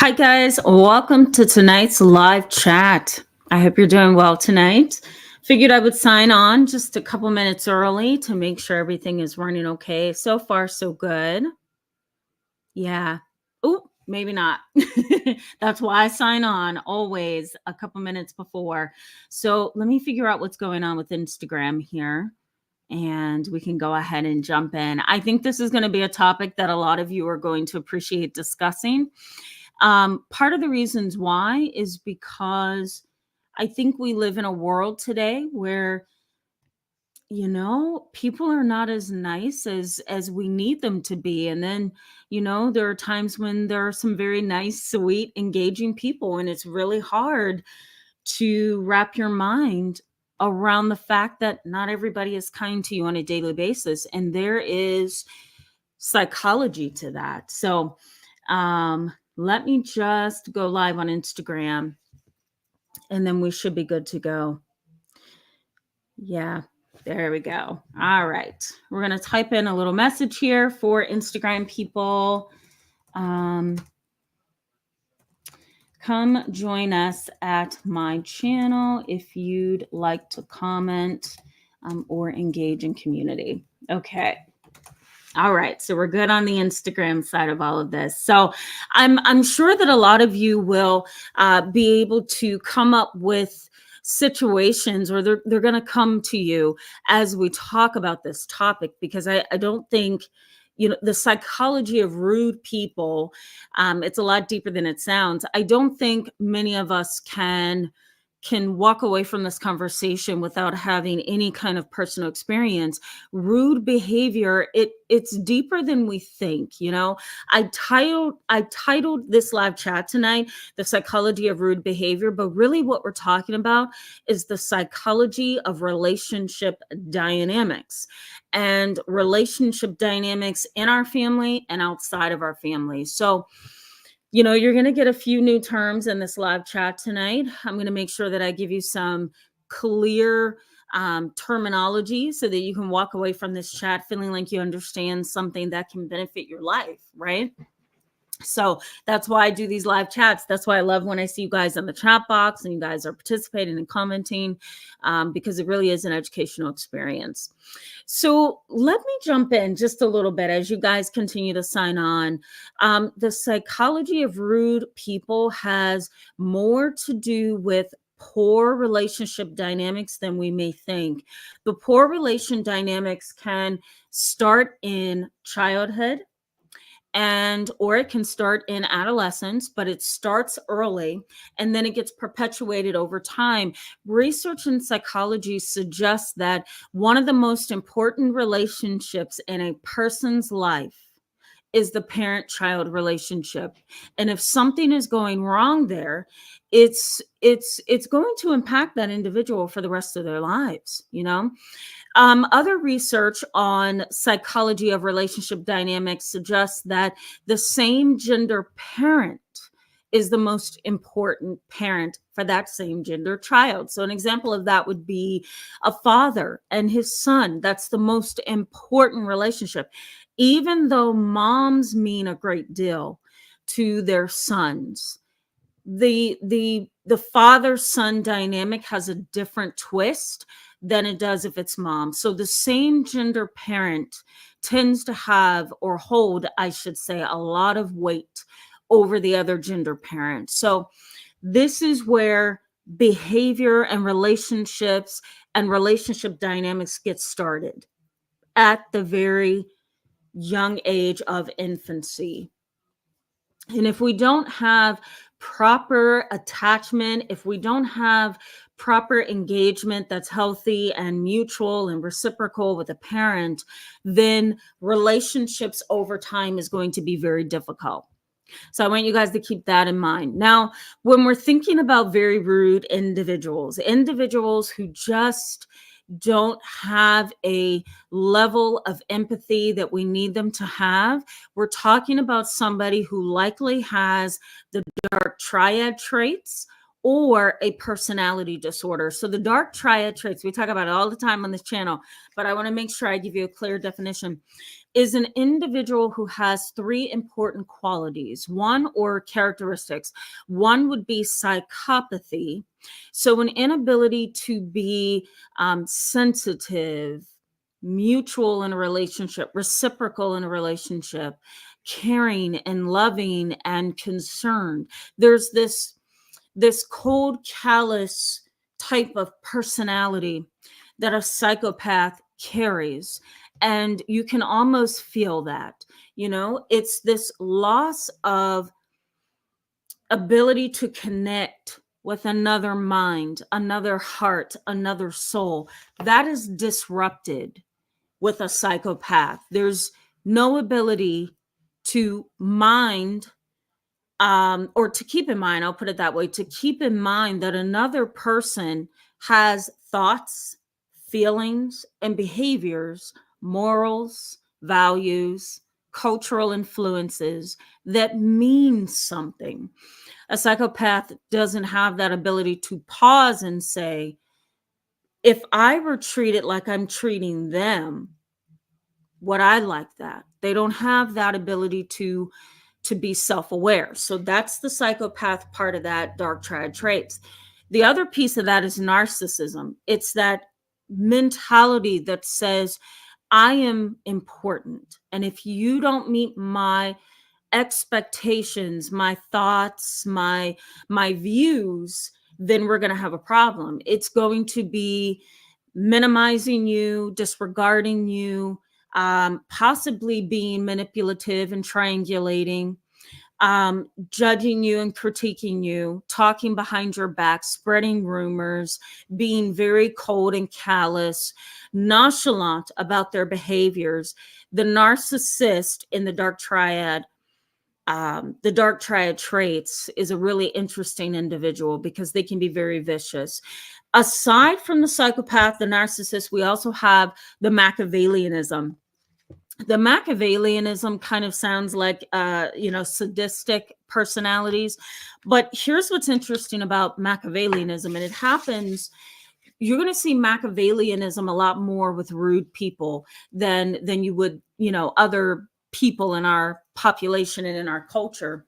Hi, guys. Welcome to tonight's live chat. I hope you're doing well tonight. Figured I would sign on just a couple minutes early to make sure everything is running okay. So far, so good. Yeah. Oh, maybe not. That's why I sign on always a couple minutes before. So let me figure out what's going on with Instagram here. And we can go ahead and jump in. I think this is going to be a topic that a lot of you are going to appreciate discussing. Part of the reasons why is because I think we live in a world today where people are not as nice as we need them to be. And then there are times when there are some very nice, sweet, engaging people, and it's really hard to wrap your mind around the fact that not everybody is kind to you on a daily basis, and there is psychology to that. So let me just go live on Instagram, and then we should be good to go. Yeah, there we go. All right. We're going to type in a little message here for Instagram people. Come join us at my channel if you'd like to comment or engage in community. Okay. All right, so we're good on the Instagram side of all of this. So I'm sure that a lot of you will be able to come up with situations, or they're going to come to you as we talk about this topic, because I don't think the psychology of rude people, it's a lot deeper than it sounds. I don't think many of us can walk away from this conversation without having any kind of personal experience. Rude behavior, it's deeper than we think. I titled this live chat tonight The Psychology of Rude Behavior, but really what we're talking about is the psychology of relationship dynamics, and relationship dynamics in our family and outside of our family. So you're going to get a few new terms in this live chat tonight. I'm going to make sure that I give you some clear terminology so that you can walk away from this chat feeling like you understand something that can benefit your life, right? So that's why I do these live chats. That's why I love when I see you guys in the chat box and you guys are participating and commenting, because it really is an educational experience. So let me jump in just a little bit as you guys continue to sign on. The psychology of rude people has more to do with poor relationship dynamics than we may think. The poor relation dynamics can start in childhood, or it can start in adolescence, but it starts early and then it gets perpetuated over time. Research in psychology suggests that one of the most important relationships in a person's life is the parent-child relationship. And if something is going wrong there, it's going to impact that individual for the rest of their lives. Other research on psychology of relationship dynamics suggests that the same gender parent is the most important parent for that same gender child. So an example of that would be a father and his son. That's the most important relationship. Even though moms mean a great deal to their sons, the father-son dynamic has a different twist than it does if it's mom. So the same gender parent tends to have, or hold, I should say, a lot of weight over the other gender parent. So this is where behavior and relationships and relationship dynamics get started at the very young age of infancy. And if we don't have proper attachment, if we don't have proper engagement that's healthy and mutual and reciprocal with a parent, then relationships over time is going to be very difficult. So I want you guys to keep that in mind. Now, when we're thinking about very rude individuals who just don't have a level of empathy that we need them to have, we're talking about somebody who likely has the dark triad traits or a personality disorder. So the dark triad traits, we talk about it all the time on this channel, but I want to make sure I give you a clear definition. is an individual who has three important qualities, one or characteristics. One would be psychopathy. So an inability to be sensitive, mutual in a relationship, reciprocal in a relationship, caring and loving and concerned. There's this cold, callous type of personality that a psychopath carries. And you can almost feel that, it's this loss of ability to connect with another mind, another heart, another soul. That is disrupted with a psychopath. There's no ability to mind, or to keep in mind, I'll put it that way, to keep in mind that another person has thoughts, feelings, and behaviors, morals, values, cultural influences that mean something. A psychopath doesn't have that ability to pause and say, if I were treated like I'm treating them, would I like that? They don't have that ability to be self-aware. So that's the psychopath part of that dark triad traits. The other piece of that is narcissism. It's that mentality that says, I am important. And if you don't meet my expectations, my thoughts, my views, then we're going to have a problem. It's going to be minimizing you, disregarding you, possibly being manipulative and triangulating, judging you and critiquing you, talking behind your back, spreading rumors, being very cold and callous, nonchalant about their behaviors. The narcissist in the dark triad traits is a really interesting individual because they can be very vicious. Aside from the psychopath, the narcissist, we also have the Machiavellianism. The Machiavellianism kind of sounds like, sadistic personalities. But here's what's interesting about Machiavellianism, and it happens. You're going to see Machiavellianism a lot more with rude people than you would, other people in our population and in our culture.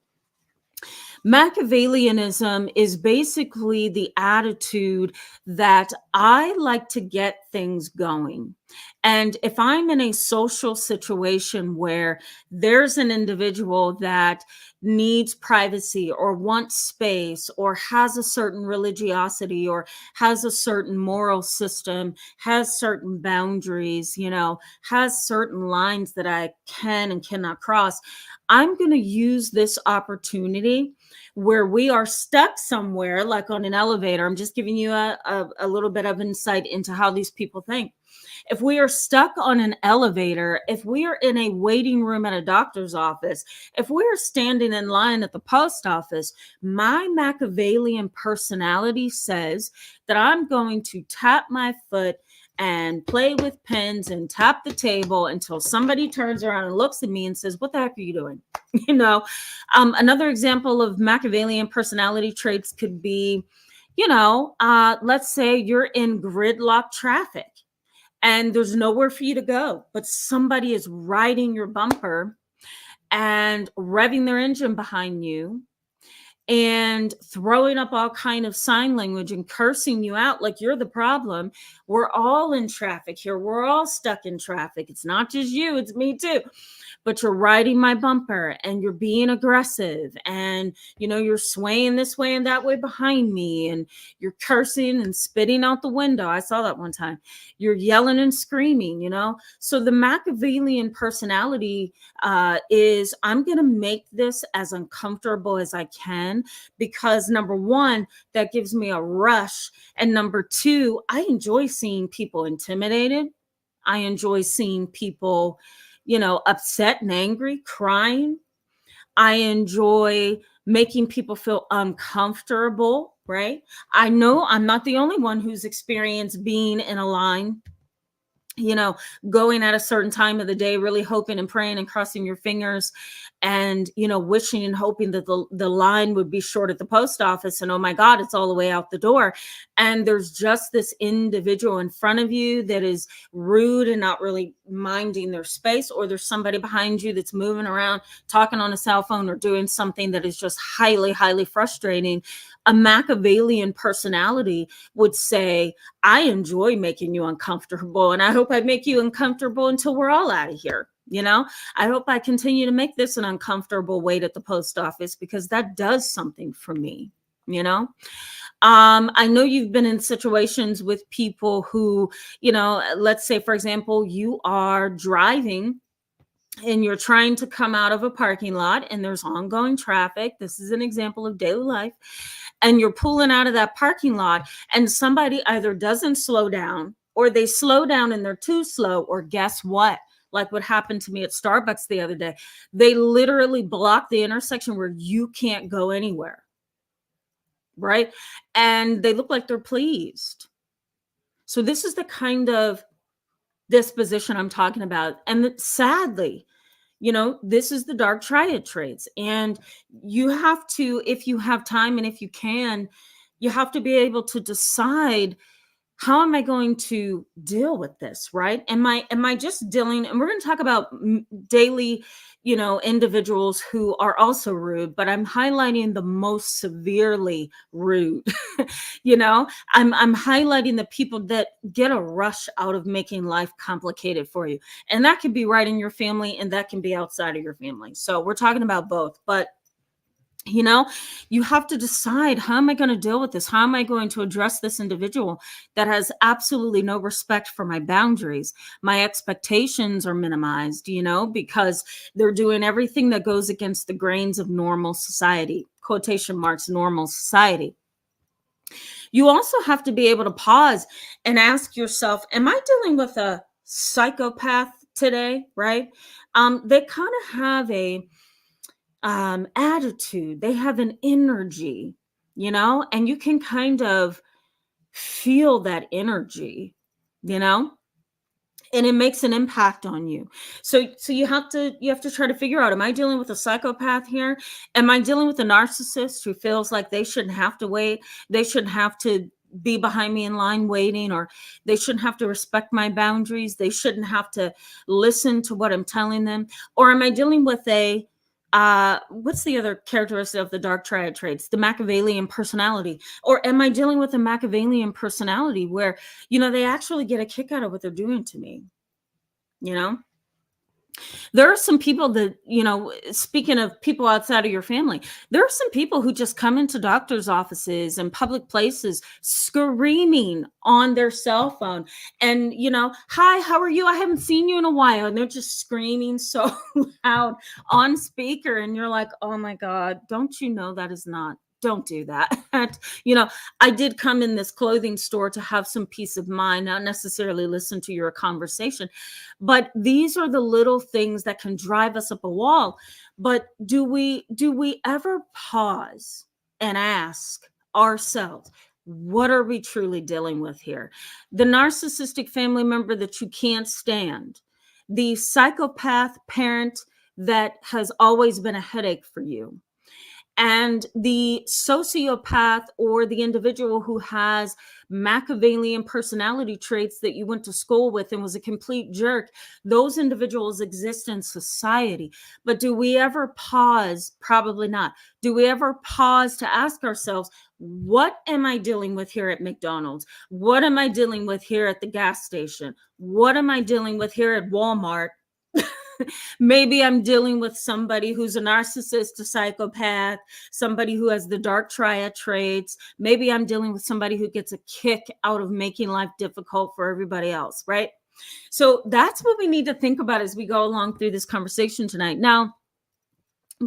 Machiavellianism is basically the attitude that I like to get things going. And if I'm in a social situation where there's an individual that needs privacy or wants space or has a certain religiosity or has a certain moral system, has certain boundaries, has certain lines that I can and cannot cross, I'm going to use this opportunity where we are stuck somewhere, like on an elevator. I'm just giving you a little bit of insight into how these people think. If we are stuck on an elevator, if we are in a waiting room at a doctor's office, if we are standing in line at the post office, my Machiavellian personality says that I'm going to tap my foot and play with pens and tap the table until somebody turns around and looks at me and says, what the heck are you doing? Another example of Machiavellian personality traits could be, let's say you're in gridlock traffic and there's nowhere for you to go, but somebody is riding your bumper and revving their engine behind you and throwing up all kind of sign language and cursing you out like you're the problem. We're all in traffic here. We're all stuck in traffic. It's not just you, it's me too. But you're riding my bumper and you're being aggressive and, you're swaying this way and that way behind me and you're cursing and spitting out the window. I saw that one time. You're yelling and screaming, So the Machiavellian personality is, I'm going to make this as uncomfortable as I can because number one, that gives me a rush. And number two, I enjoy seeing people intimidated. I enjoy seeing people upset and angry, crying. I enjoy making people feel uncomfortable, right? I know I'm not the only one who's experienced being in a line, going at a certain time of the day, really hoping and praying and crossing your fingers and, wishing and hoping that the line would be short at the post office. And oh my God, it's all the way out the door. And there's just this individual in front of you that is rude and not really minding their space, or there's somebody behind you that's moving around, talking on a cell phone, or doing something that is just highly, highly frustrating. A Machiavelian personality would say, I enjoy making you uncomfortable, and I hope I make you uncomfortable until we're all out of here. I hope I continue to make this an uncomfortable wait at the post office, because that does something for me. I know you've been in situations with people who, let's say, for example, you are driving and you're trying to come out of a parking lot and there's ongoing traffic. This is an example of daily life. And you're pulling out of that parking lot and somebody either doesn't slow down, or they slow down and they're too slow, or guess what? Like what happened to me at Starbucks the other day. They literally block the intersection where you can't go anywhere. Right? And they look like they're pleased. So this is the kind of disposition I'm talking about. And sadly, this is the dark triad traits. And you have to, if you have time and if you can, you have to be able to decide, how am I going to deal with this, right? Am I just dealing, and we're going to talk about daily, individuals who are also rude, but I'm highlighting the most severely rude. I'm highlighting the people that get a rush out of making life complicated for you. And that can be right in your family, and that can be outside of your family. So we're talking about both, but you have to decide, how am I going to deal with this? How am I going to address this individual that has absolutely no respect for my boundaries? My expectations are minimized, because they're doing everything that goes against the grains of normal society, quotation marks, normal society. You also have to be able to pause and ask yourself, am I dealing with a psychopath today? Right? They kind of have a attitude, they have an energy, and you can kind of feel that energy, and it makes an impact on you. So you have to try to figure out, am I dealing with a psychopath here? Am I dealing with a narcissist who feels like they shouldn't have to wait, they shouldn't have to be behind me in line waiting, or they shouldn't have to respect my boundaries, they shouldn't have to listen to what I'm telling them? Or am I dealing with a what's the other characteristic of the dark triad traits? The Machiavelian personality. Or am I dealing with a Machiavelian personality where, they actually get a kick out of what they're doing to me? There are some people that, speaking of people outside of your family, there are some people who just come into doctor's offices and public places screaming on their cell phone and, hi, how are you? I haven't seen you in a while. And they're just screaming so loud on speaker. And you're like, oh my God, don't you know that is not, don't do that. I did come in this clothing store to have some peace of mind, not necessarily listen to your conversation. But these are the little things that can drive us up a wall. But do we ever pause and ask ourselves, what are we truly dealing with here? The narcissistic family member that you can't stand, the psychopath parent that has always been a headache for you, and the sociopath, or the individual who has Machiavelian personality traits that you went to school with and was a complete jerk. Those individuals exist in society. But do we ever pause? Probably not. Do we ever pause to ask ourselves, what am I dealing with here at McDonald's? What am I dealing with here at the gas station? What am I dealing with here at Walmart? Maybe I'm dealing with somebody who's a narcissist, a psychopath, somebody who has the dark triad traits. Maybe I'm dealing with somebody who gets a kick out of making life difficult for everybody else, right? So that's what we need to think about as we go along through this conversation tonight. Now,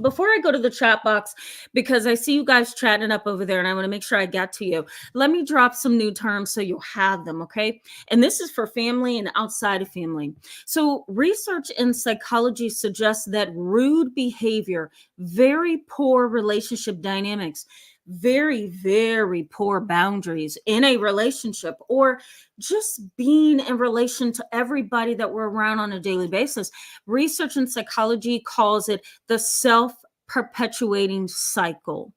before I go to the chat box, because I see you guys chatting up over there and I want to make sure I get to you, let me drop some new terms so you'll have them, okay? And this is for family and outside of family. So research in psychology suggests that rude behavior, very poor relationship dynamics, very, very poor boundaries in a relationship, or just being in relation to everybody that we're around on a daily basis. Research in psychology calls it the self-perpetuating cycle.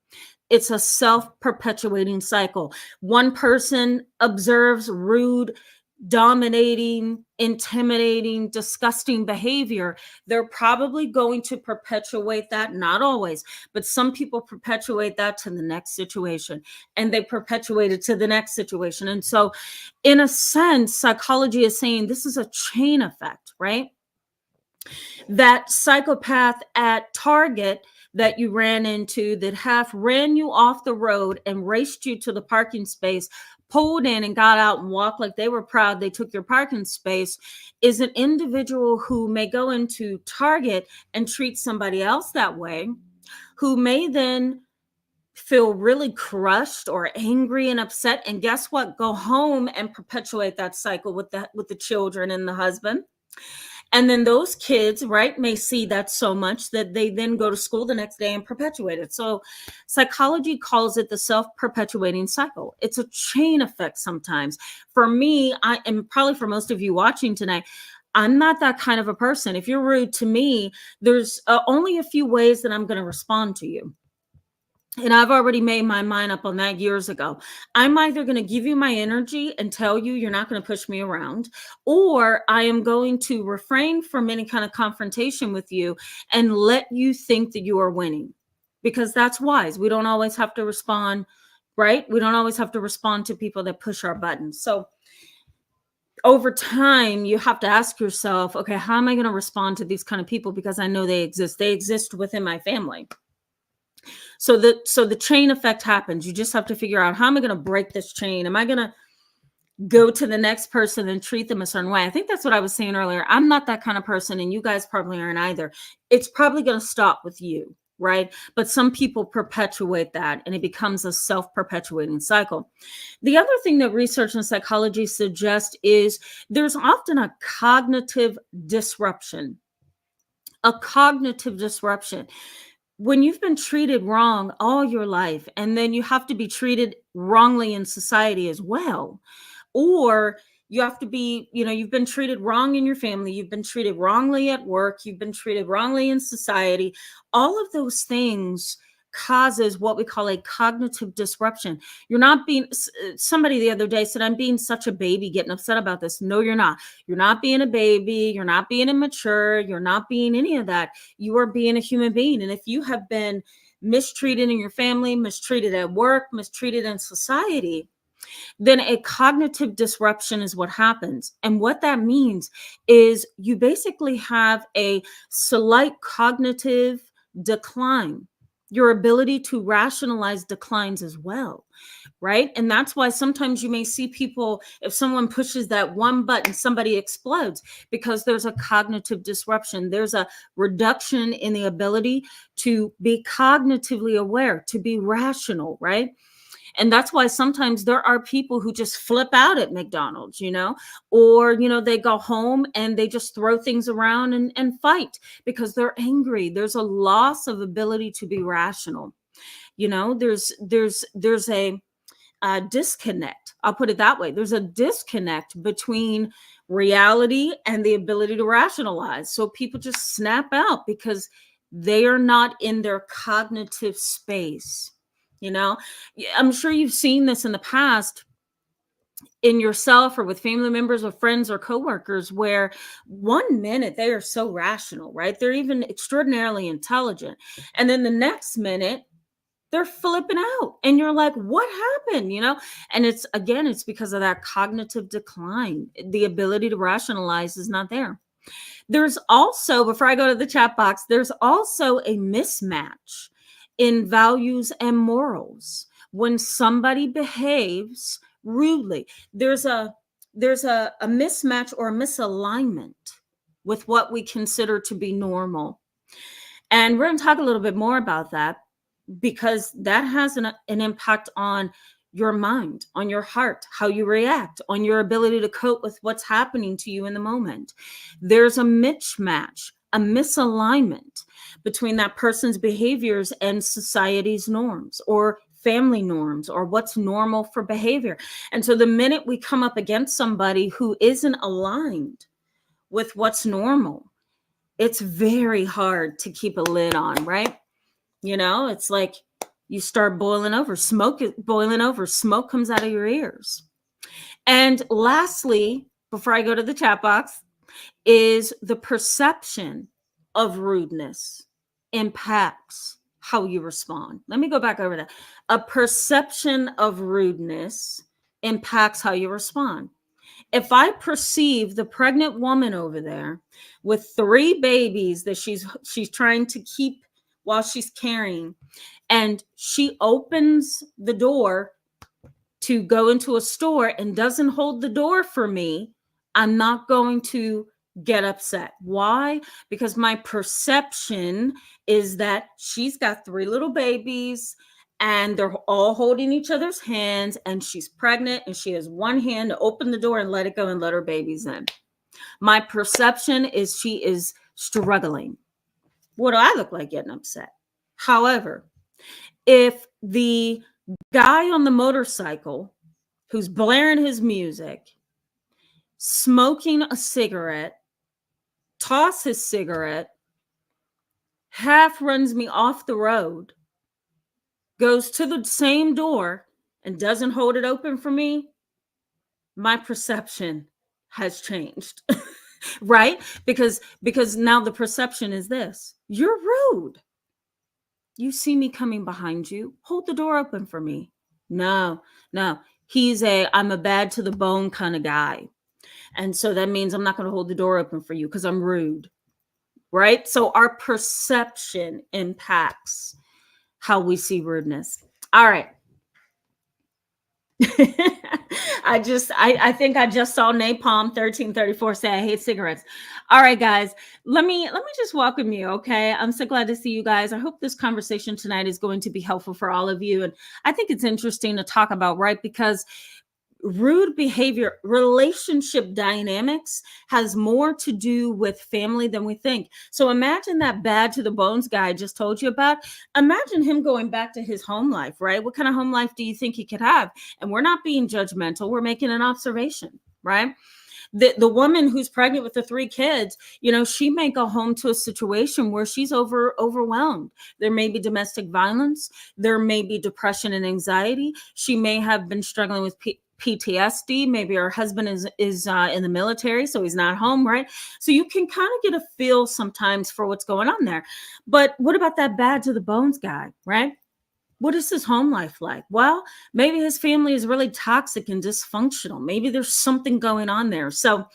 It's a self-perpetuating cycle. One person observes rude, dominating, intimidating, disgusting behavior. They're probably going to perpetuate that, not always, but some people perpetuate that to the next situation, and they perpetuate it to the next situation. And so, in a sense, psychology is saying this is a chain effect, right? That psychopath at Target that you ran into, that half ran you off the road and raced you to the parking space, pulled in and got out and walked like they were proud they took your parking space, is an individual who may go into Target and treat somebody else that way, who may then feel really crushed or angry and upset, and guess what, go home and perpetuate that cycle with the children and the husband. And then those kids, right, may see that so much that they then go to school the next day and perpetuate it. So psychology calls it the self-perpetuating cycle. It's a chain effect sometimes. For me, and probably for most of you watching tonight, I'm not that kind of a person. If you're rude to me, there's only a few ways that I'm going to respond to you. And I've already made my mind up on that years ago. I'm either going to give you my energy and tell you you're not going to push me around, or I am going to refrain from any kind of confrontation with you and let you think that you are winning, because that's wise. We don't always have to respond, right? We don't always have to respond to people that push our buttons. So over time, you have to ask yourself, okay, how am I going to respond to these kind of people? Because I know they exist. They exist within my family. So the chain effect happens. You just have to figure out, how am I going to break this chain? Am I going to go to the next person and treat them a certain way? I think that's what I was saying earlier. I'm not that kind of person, and you guys probably aren't either. It's probably going to stop with you, right? But some people perpetuate that, and it becomes a self-perpetuating cycle. The other thing that research in psychology suggests is there's often a cognitive disruption. A cognitive disruption. When you've been treated wrong all your life, and then you have to be treated wrongly in society as well, or you have to be, you've been treated wrong in your family, you've been treated wrongly at work, you've been treated wrongly in society, all of those things causes what we call a cognitive disruption. You're not being, somebody the other day said, I'm being such a baby getting upset about this. No, you're not. You're not being a baby. You're not being immature. You're not being any of that. You are being a human being. And if you have been mistreated in your family, mistreated at work, mistreated in society, then a cognitive disruption is what happens. And what that means is you basically have a slight cognitive decline. Your ability to rationalize declines as well, right? And that's why sometimes you may see people, if someone pushes that one button, somebody explodes, because there's a cognitive disruption. There's a reduction in the ability to be cognitively aware, to be rational, right? And that's why sometimes there are people who just flip out at McDonald's, or, they go home and they just throw things around and fight because they're angry. There's a loss of ability to be rational. There's a disconnect. I'll put it that way. There's a disconnect between reality and the ability to rationalize. So people just snap out because they are not in their cognitive space. I'm sure you've seen this in the past in yourself or with family members or friends or coworkers, where 1 minute they are so rational, right? They're even extraordinarily intelligent. And then the next minute they're flipping out and you're like, what happened? And it's because of that cognitive decline. The ability to rationalize is not there. There's also, before I go to the chat box, there's also a mismatch in values and morals. When somebody behaves rudely, there's a mismatch or a misalignment with what we consider to be normal. And we're going to talk a little bit more about that, because that has an impact on your mind, on your heart, how you react, on your ability to cope with what's happening to you in the moment. There's a mismatch, a misalignment between that person's behaviors and society's norms or family norms or what's normal for behavior. And so the minute we come up against somebody who isn't aligned with what's normal, it's very hard to keep a lid on, right? It's like you start boiling over, smoke comes out of your ears. And lastly, before I go to the chat box, is the perception of rudeness impacts how you respond. Let me go back over that. A perception of rudeness impacts how you respond. If I perceive the pregnant woman over there with 3 babies that she's trying to keep while she's carrying, and she opens the door to go into a store and doesn't hold the door for me, I'm not going to get upset. Why? Because my perception is that she's got 3 little babies and they're all holding each other's hands, and she's pregnant and she has one hand to open the door and let it go and let her babies in. My perception is she is struggling. What do I look like getting upset? However, if the guy on the motorcycle who's blaring his music, smoking a cigarette, toss his cigarette, half runs me off the road, goes to the same door and doesn't hold it open for me, my perception has changed. Right? Because now the perception is this: you're rude. You see me coming behind you, hold the door open for me. No, I'm a bad to the bone kind of guy. And so that means I'm not going to hold the door open for you because I'm rude. Right? So our perception impacts how we see rudeness. All right. I think I just saw Napalm 1334 say I hate cigarettes. All right, guys, let me just welcome you. Okay. I'm so glad to see you guys. I hope this conversation tonight is going to be helpful for all of you. And I think it's interesting to talk about, right? Because rude behavior, relationship dynamics has more to do with family than we think. So imagine that bad to the bones guy I just told you about. Imagine him going back to his home life, right? What kind of home life do you think he could have? And we're not being judgmental. We're making an observation, right? The woman who's pregnant with the 3 kids, she may go home to a situation where she's overwhelmed. There may be domestic violence. There may be depression and anxiety. She may have been struggling with PTSD. Maybe her husband is in the military, so he's not home, right? So you can kind of get a feel sometimes for what's going on there. But what about that bad to the bones guy, right? What is his home life like? Well, maybe his family is really toxic and dysfunctional. Maybe there's something going on there. So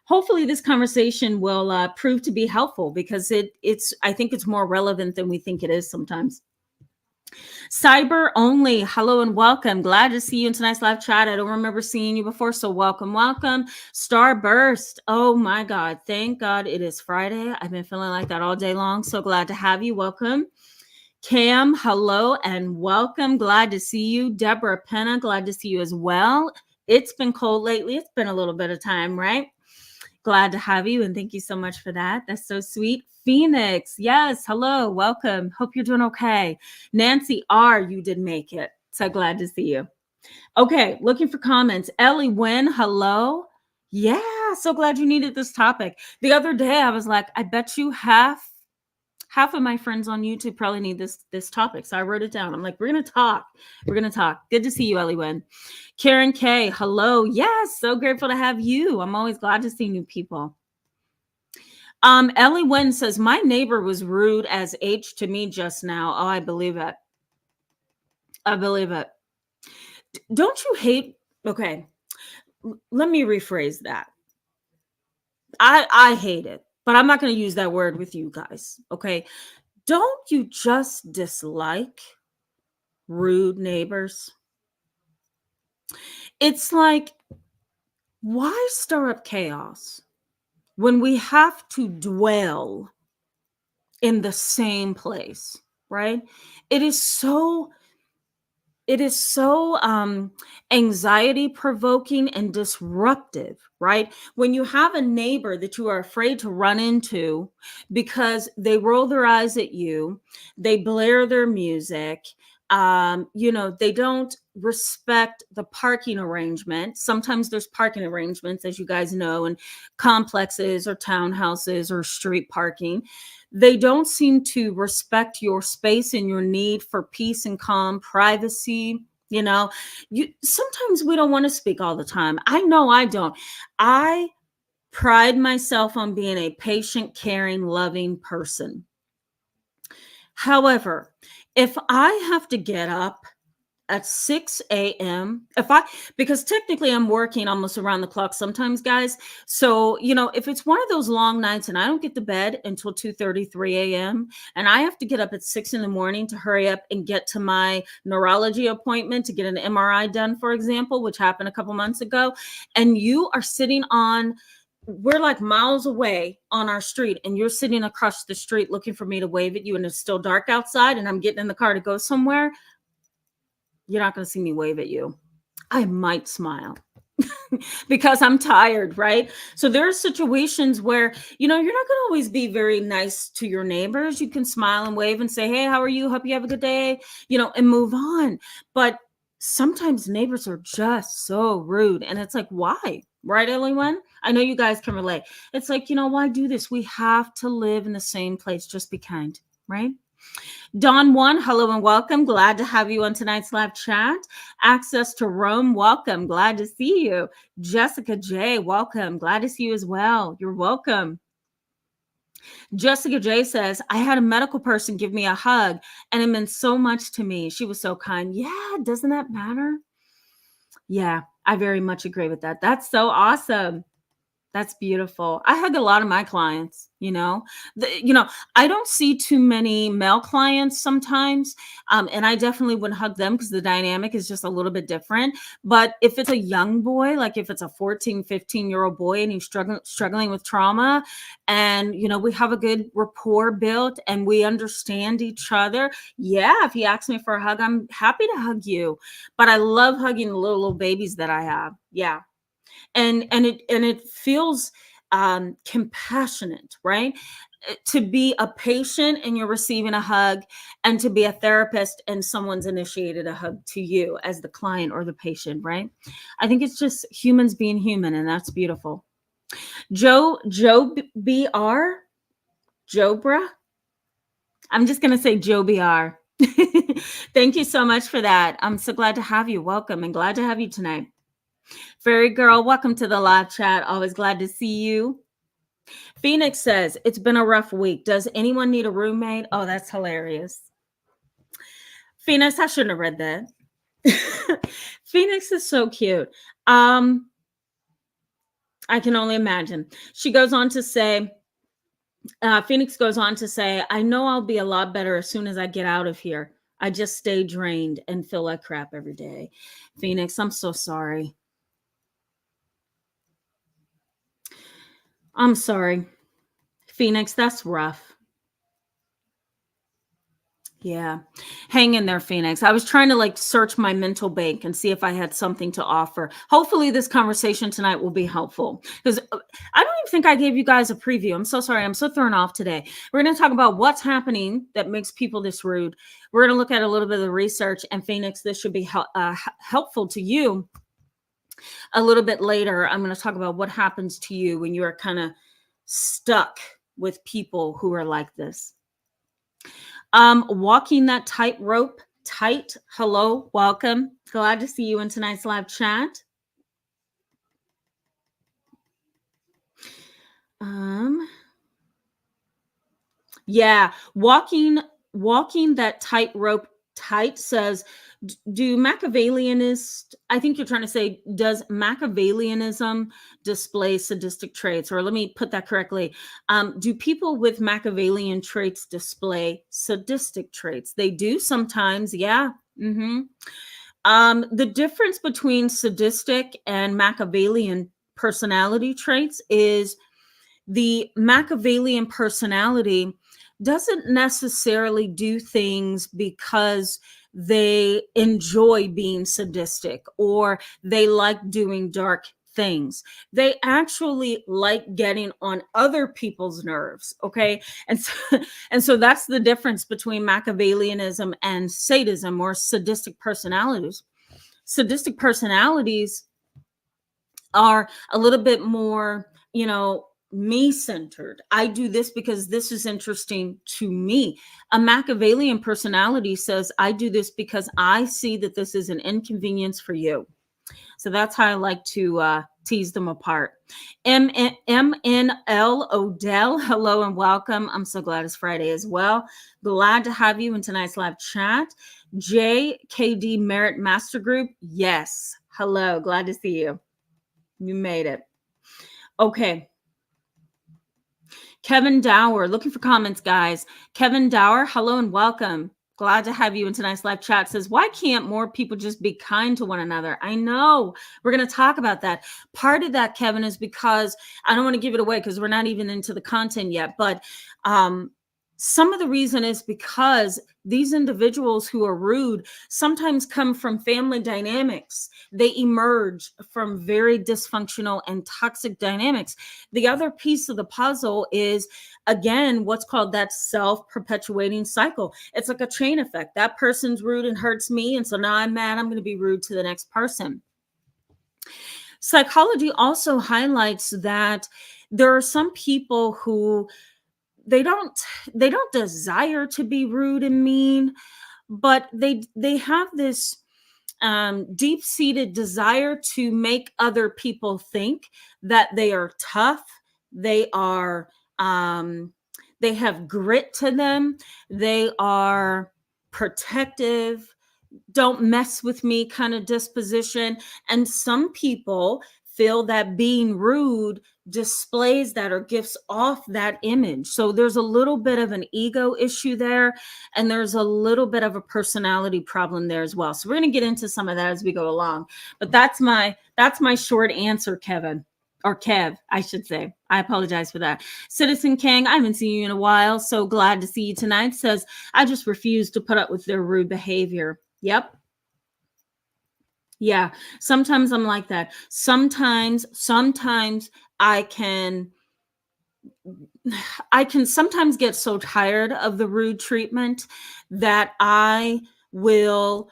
hopefully this conversation will prove to be helpful, because I think it's more relevant than we think it is sometimes. Cyber only, hello and welcome. Glad to see you in tonight's live chat. I don't remember seeing you before, so welcome. Starburst, oh my God, thank God it is Friday. I've been feeling like that all day long. So glad to have you. Welcome. Cam, hello and welcome. Glad to see you. Deborah Penna, glad to see you as well. It's been cold lately. It's been a little bit of time, right? Glad to have you, and thank you so much for that. That's so sweet. Phoenix, yes, hello, welcome. Hope you're doing okay. Nancy R, you did make it. So glad to see you. Okay, looking for comments. Ellie Wynn, hello. Yeah, so glad you needed this topic. The other day, I was like, I bet you half of my friends on YouTube probably need this topic. So I wrote it down. I'm like, we're going to talk. Good to see you, Ellie Wynn. Karen K, hello. Yes, so grateful to have you. I'm always glad to see new people. Ellie Wynn says, my neighbor was rude as H to me just now. Oh, I believe it. Don't you hate? Okay, let me rephrase that. I hate it, but I'm not going to use that word with you guys. Okay. Don't you just dislike rude neighbors? It's like, why stir up chaos when we have to dwell in the same place, right? It is so anxiety provoking and disruptive, right? When you have a neighbor that you are afraid to run into because they roll their eyes at you, they blare their music, They don't respect the parking arrangement. Sometimes there's parking arrangements, as you guys know, in complexes or townhouses or street parking. They don't seem to respect your space and your need for peace and calm, privacy. Sometimes we don't want to speak all the time. I know I don't. I pride myself on being a patient, caring, loving person. However, if I have to get up at 6 a.m. Because technically I'm working almost around the clock sometimes, guys. So, if it's one of those long nights and I don't get to bed until 2:33 a.m. and I have to get up at 6 in the morning to hurry up and get to my neurology appointment to get an MRI done, for example, which happened a couple months ago, and you are sitting we're like miles away on our street and you're sitting across the street looking for me to wave at you and it's still dark outside and I'm getting in the car to go somewhere, you're not going to see me wave at you. I might smile because I'm tired, right? So there are situations where, you're not going to always be very nice to your neighbors. You can smile and wave and say, hey, how are you? Hope you have a good day, and move on. But sometimes neighbors are just so rude. And it's like, why? Right, everyone? I know you guys can relate. It's like, why do this? We have to live in the same place. Just be kind, right? Dawn One, hello and welcome. Glad to have you on tonight's live chat. Access to Rome, welcome. Glad to see you. Jessica J, welcome. Glad to see you as well. You're welcome. Jessica J says, I had a medical person give me a hug and it meant so much to me. She was so kind. Yeah, doesn't that matter? Yeah, I very much agree with that. That's so awesome. That's beautiful. I hug a lot of my clients, I don't see too many male clients sometimes. And I definitely would hug them because the dynamic is just a little bit different. But if it's a young boy, like if it's a 14, 15-year-old boy and he's struggling with trauma and, we have a good rapport built and we understand each other. Yeah. If he asks me for a hug, I'm happy to hug you. But I love hugging the little babies that I have. Yeah. And it feels compassionate, right? To be a patient and you're receiving a hug, and to be a therapist and someone's initiated a hug to you as the client or the patient, right? I think it's just humans being human, and that's beautiful. Joe BR, Jobra. I'm just gonna say Joe BR. Thank you so much for that. I'm so glad to have you. Welcome, and glad to have you tonight. Fairy Girl, welcome to the live chat. Always glad to see you. Phoenix says, it's been a rough week. Does anyone need a roommate? Oh, that's hilarious. Phoenix, I shouldn't have read that. Phoenix is so cute. I can only imagine. She goes on to say, Phoenix goes on to say, I know I'll be a lot better as soon as I get out of here. I just stay drained and feel like crap every day. Phoenix, I'm so sorry. I'm sorry. Phoenix, that's rough. Yeah. Hang in there, Phoenix. I was trying to search my mental bank and see if I had something to offer. Hopefully this conversation tonight will be helpful, because I don't even think I gave you guys a preview. I'm so sorry. I'm so thrown off today. We're going to talk about what's happening that makes people this rude. We're going to look at a little bit of the research, and Phoenix, this should be helpful to you. A little bit later, I'm going to talk about what happens to you when you are kind of stuck with people who are like this. Walking that tightrope tight. Hello, welcome. Glad to see you in tonight's live chat. Yeah, walking that tightrope tight says, do Machiavellianists, I think you're trying to say, does Machiavellianism display sadistic traits? Or let me put that correctly. Do people with Machiavellian traits display sadistic traits? They do sometimes, yeah. The difference between sadistic and Machiavellian personality traits is the Machiavellian personality doesn't necessarily do things because they enjoy being sadistic or they like doing dark things. They actually like getting on other people's nerves. Okay. And so, and so that's the difference between Machiavellianism and sadism or sadistic personalities. Sadistic personalities are a little bit more, me centered. I do this because this is interesting to me. A Machiavellian personality says, I do this because I see that this is an inconvenience for you. So that's how I like to tease them apart. MNL Odell, hello and welcome. I'm so glad it's Friday as well. Glad to have you in tonight's live chat. JKD Merit Master Group, yes. Hello, glad to see you. You made it. Okay. Kevin Dower, looking for comments, guys. Kevin Dower, hello and welcome. Glad to have you in tonight's live chat. Says, why can't more people just be kind to one another? I know. We're going to talk about that. Part of that, Kevin, is because I don't want to give it away because we're not even into the content yet. But some of the reason is because these individuals who are rude sometimes come from family dynamics. They emerge from very dysfunctional and toxic dynamics. The other piece of the puzzle is, again, what's called that self-perpetuating cycle. It's like a chain effect. That person's rude and hurts me. And so now I'm mad. I'm going to be rude to the next person. Psychology also highlights that there are some people who they don't desire to be rude and mean, but they have this deep-seated desire to make other people think that they are tough, they are they have grit to them, they are protective, don't mess with me kind of disposition. And some people feel that being rude displays that or gives off that image. So there's a little bit of an ego issue there, and there's a little bit of a personality problem there as well. So we're going to get into some of that as we go along. But that's my short answer, Kevin. Or Kev, I should say. I apologize for that. Citizen Kang, I haven't seen you in a while. So glad to see you tonight. Says, I just refuse to put up with their rude behavior. Yep. Yeah. Sometimes I'm like that. Sometimes I can sometimes get so tired of the rude treatment that I will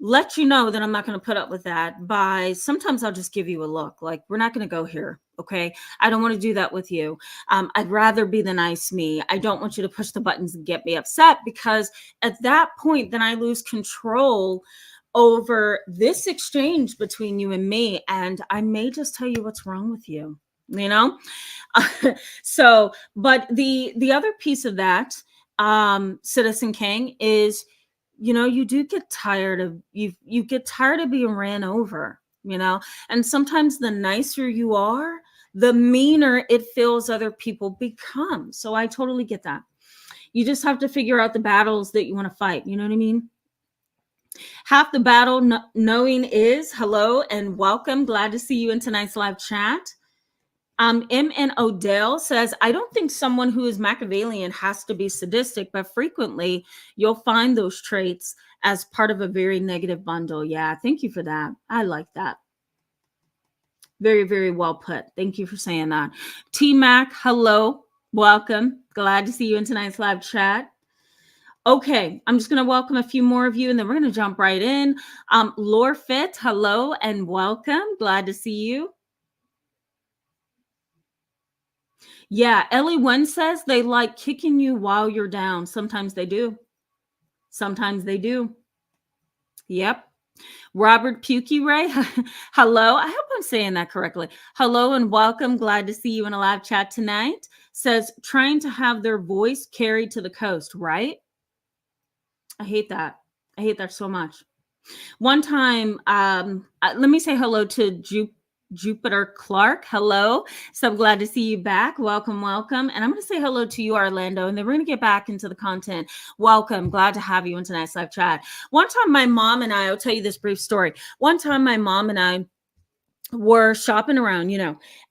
let you know that I'm not going to put up with that by sometimes I'll just give you a look like, we're not going to go here. Okay. I don't want to do that with you. I'd rather be the nice me. I don't want you to push the buttons and get me upset, because at that point, then I lose control over this exchange between you and me. And I may just tell you what's wrong with you, So, but the other piece of that, Citizen King, is, you do get tired of you get tired of being ran over, and sometimes the nicer you are, the meaner it feels other people become. So I totally get that. You just have to figure out the battles that you want to fight. You know what I mean? Half the battle knowing is hello and welcome. Glad to see you in tonight's live chat. M.N. Odell says, I don't think someone who is Machiavellian has to be sadistic, but frequently you'll find those traits as part of a very negative bundle. Yeah, thank you for that. I like that. Very, very well put. Thank you for saying that. T-Mac, hello, welcome. Glad to see you in tonight's live chat. Okay, I'm just going to welcome a few more of you, and then we're going to jump right in. Lore Fit, hello and welcome. Glad to see you. Yeah, Ellie Wen says they like kicking you while you're down. Sometimes they do. Sometimes they do. Yep. Robert Pukey Ray, hello. I hope I'm saying that correctly. Hello and welcome. Glad to see you in a live chat tonight. Says trying to have their voice carried to the coast, right? I hate that. I hate that so much. One time, let me say hello to Jupiter Clark. Hello. So I'm glad to see you back. Welcome, welcome. And I'm going to say hello to you, Orlando, and then we're going to get back into the content. Welcome. Glad to have you in tonight's live chat. One time my mom and I'll tell you this brief story. One time my mom and I were shopping around,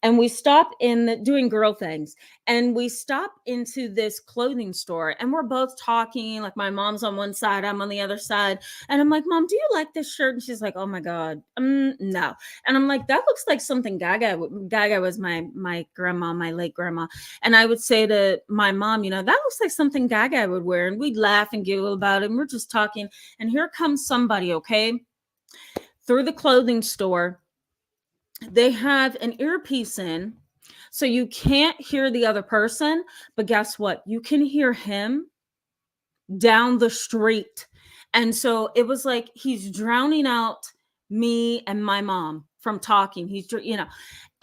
and we stop in doing girl things, and we stop into this clothing store, and we're both talking. Like my mom's on one side, I'm on the other side, and I'm like, "Mom, do you like this shirt?" And she's like, "Oh my god, no." And I'm like, "That looks like something Gaga was my grandma, my late grandma." And I would say to my mom, "That looks like something Gaga would wear," and we'd laugh and giggle about it, and we're just talking. And here comes somebody, okay, through the clothing store. They have an earpiece in, so you can't hear the other person, but guess what? You can hear him down the street. And so it was like he's drowning out me and my mom from talking.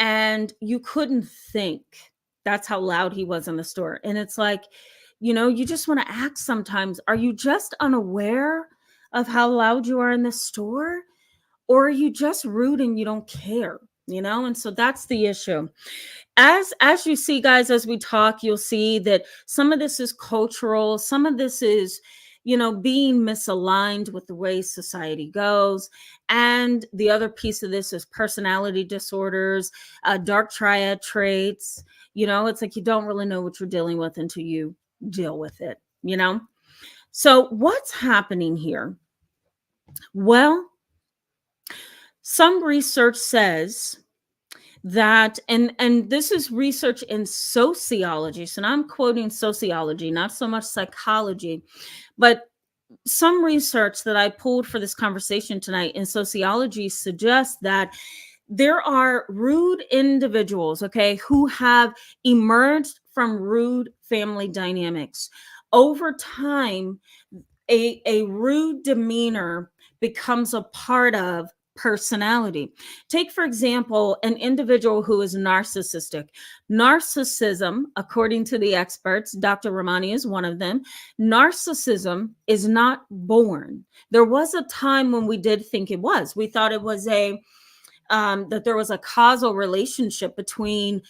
And you couldn't think. That's how loud he was in the store. And it's like, you just want to act sometimes. Are you just unaware of how loud you are in the store? Or are you just rude and you don't care? And so that's the issue. As you see, guys, as we talk, you'll see that some of this is cultural, some of this is being misaligned with the way society goes, and the other piece of this is personality disorders, dark triad traits. It's like you don't really know what you're dealing with until you deal with it. So what's happening here? Well, some research says that, and this is research in sociology, so now I'm quoting sociology, not so much psychology, but some research that I pulled for this conversation tonight in sociology suggests that there are rude individuals, okay, who have emerged from rude family dynamics. Over time, a rude demeanor becomes a part of personality. Take, for example, an individual who is narcissistic. Narcissism, according to the experts, Dr. Ramani is one of them, narcissism is not born. There was a time when we did think it was. We thought it was that there was a causal relationship between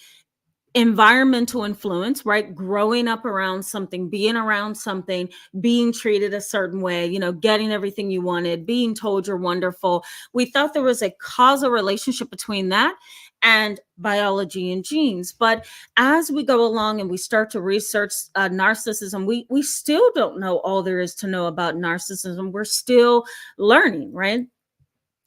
environmental influence, right? Growing up around something, being around something, being treated a certain way, getting everything you wanted, being told you're wonderful. We thought there was a causal relationship between that and biology and genes. But as we go along and we start to research narcissism, we still don't know all there is to know about narcissism. We're still learning, right?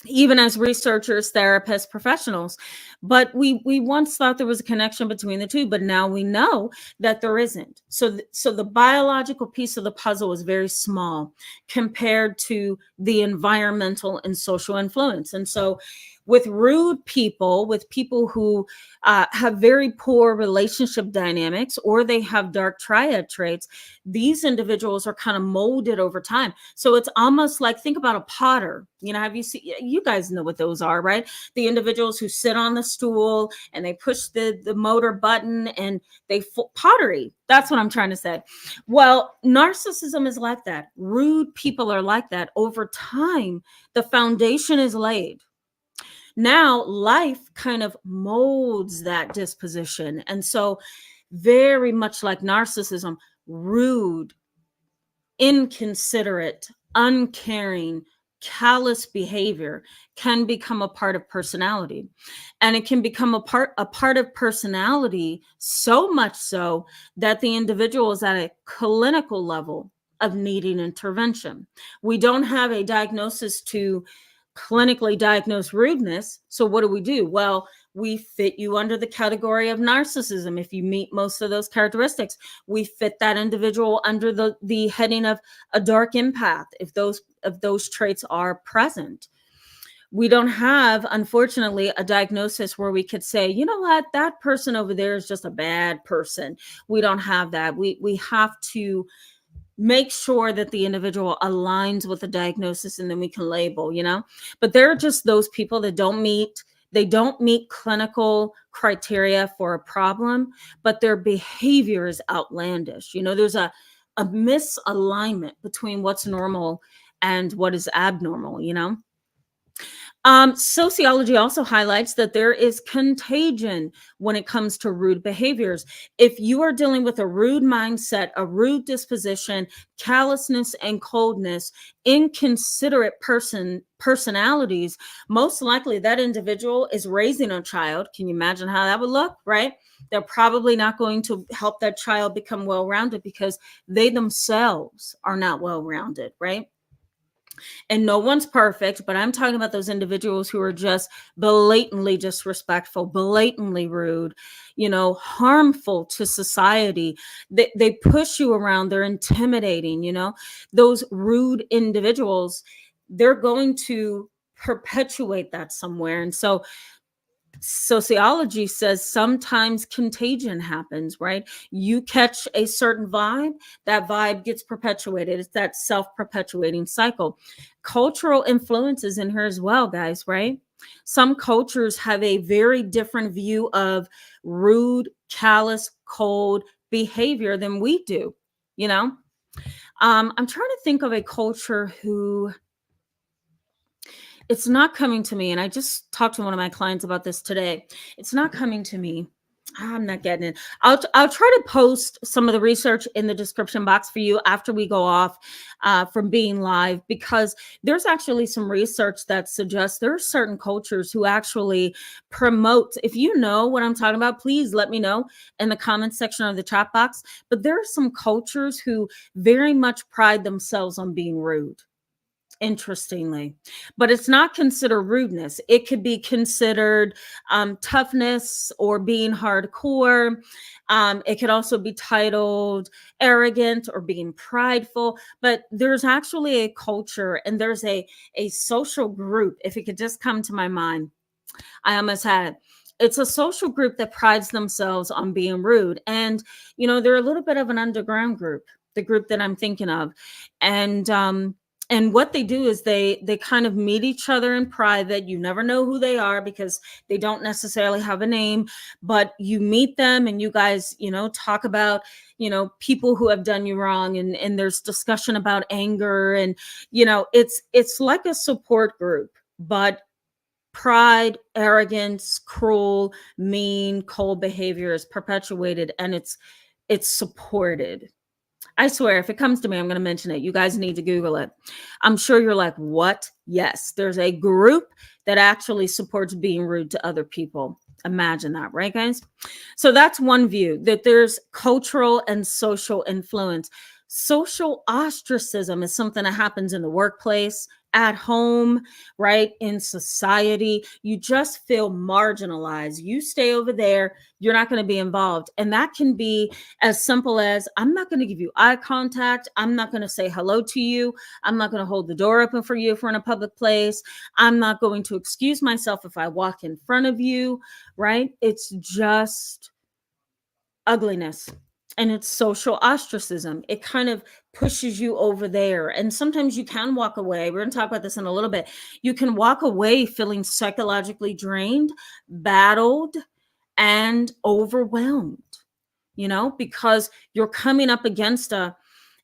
Even as researchers, therapists, professionals. But we once thought there was a connection between the two, but now we know that there isn't. So the biological piece of the puzzle is very small compared to the environmental and social influence. And so with rude people, with people who have very poor relationship dynamics, or they have dark triad traits, these individuals are kind of molded over time. So it's almost like, think about a potter. Have you seen, you guys know what those are, right? The individuals who sit on the stool and they push the motor button and pottery. That's what I'm trying to say. Well, narcissism is like that. Rude people are like that. Over time, the foundation is laid. Now life kind of molds that disposition. And so very much like narcissism, rude, inconsiderate, uncaring, callous behavior can become a part of personality. And it can become a part of personality, so much so that the individual is at a clinical level of needing intervention. We don't have a diagnosis to clinically diagnose rudeness. So what do? Well, we fit you under the category of narcissism. If you meet most of those characteristics, we fit that individual under the heading of a dark empath if those traits are present. We don't have, unfortunately, a diagnosis where we could say, you know what, that person over there is just a bad person. We don't have that. We have to make sure that the individual aligns with the diagnosis, and then we can label. But there are just those people that don't meet clinical criteria for a problem, but their behavior is outlandish. There's a misalignment between what's normal and what is abnormal. Sociology also highlights that there is contagion when it comes to rude behaviors. If you are dealing with a rude mindset, a rude disposition, callousness, and coldness, inconsiderate personalities, most likely that individual is raising a child. Can you imagine how that would look, right? They're probably not going to help that child become well-rounded because they themselves are not well-rounded, right? And no one's perfect, but I'm talking about those individuals who are just blatantly disrespectful, blatantly rude, harmful to society. They push you around, they're intimidating, those rude individuals, they're going to perpetuate that somewhere. And so sociology says sometimes contagion happens, right? You catch a certain vibe, that vibe gets perpetuated. It's that self-perpetuating cycle. Cultural influences in here as well, guys, right? Some cultures have a very different view of rude, callous, cold behavior than we do, you know? I'm trying to think of a culture who it's not coming to me. And I just talked to one of my clients about this today. It's not coming to me. I'm not getting it. I'll try to post some of the research in the description box for you after we go off from being live, because there's actually some research that suggests there are certain cultures who actually promote. If you know what I'm talking about, please let me know in the comments section of the chat box. But there are some cultures who very much pride themselves on being rude, interestingly, but it's not considered rudeness. It could be considered toughness or being hardcore. It could also be titled arrogant or being prideful. But there's actually a culture and there's a social group, if it could just come to my mind, I almost had it. It's a social group that prides themselves on being rude. And, they're a little bit of an underground group, the group that I'm thinking of. And what they do is they kind of meet each other in private. You never know who they are because they don't necessarily have a name, but you meet them and you guys, talk about, people who have done you wrong, and there's discussion about anger, and it's like a support group, but pride, arrogance, cruel, mean, cold behavior is perpetuated, and it's supported. I swear, if it comes to me, I'm going to mention it. You guys need to Google it. I'm sure you're like, what? Yes, there's a group that actually supports being rude to other people. Imagine that, right, guys? So that's one view, that there's cultural and social influence. Social ostracism is something that happens in the workplace, at home, right? In society. You just feel marginalized. You stay over there, you're not going to be involved. And that can be as simple as, I'm not going to give you eye contact. I'm not going to say hello to you. I'm not going to hold the door open for you if we're in a public place. I'm not going to excuse myself if I walk in front of you, right? It's just ugliness. And it's social ostracism. It kind of pushes you over there. And sometimes you can walk away. We're going to talk about this in a little bit. You can walk away feeling psychologically drained, battled, and overwhelmed, because you're coming up against an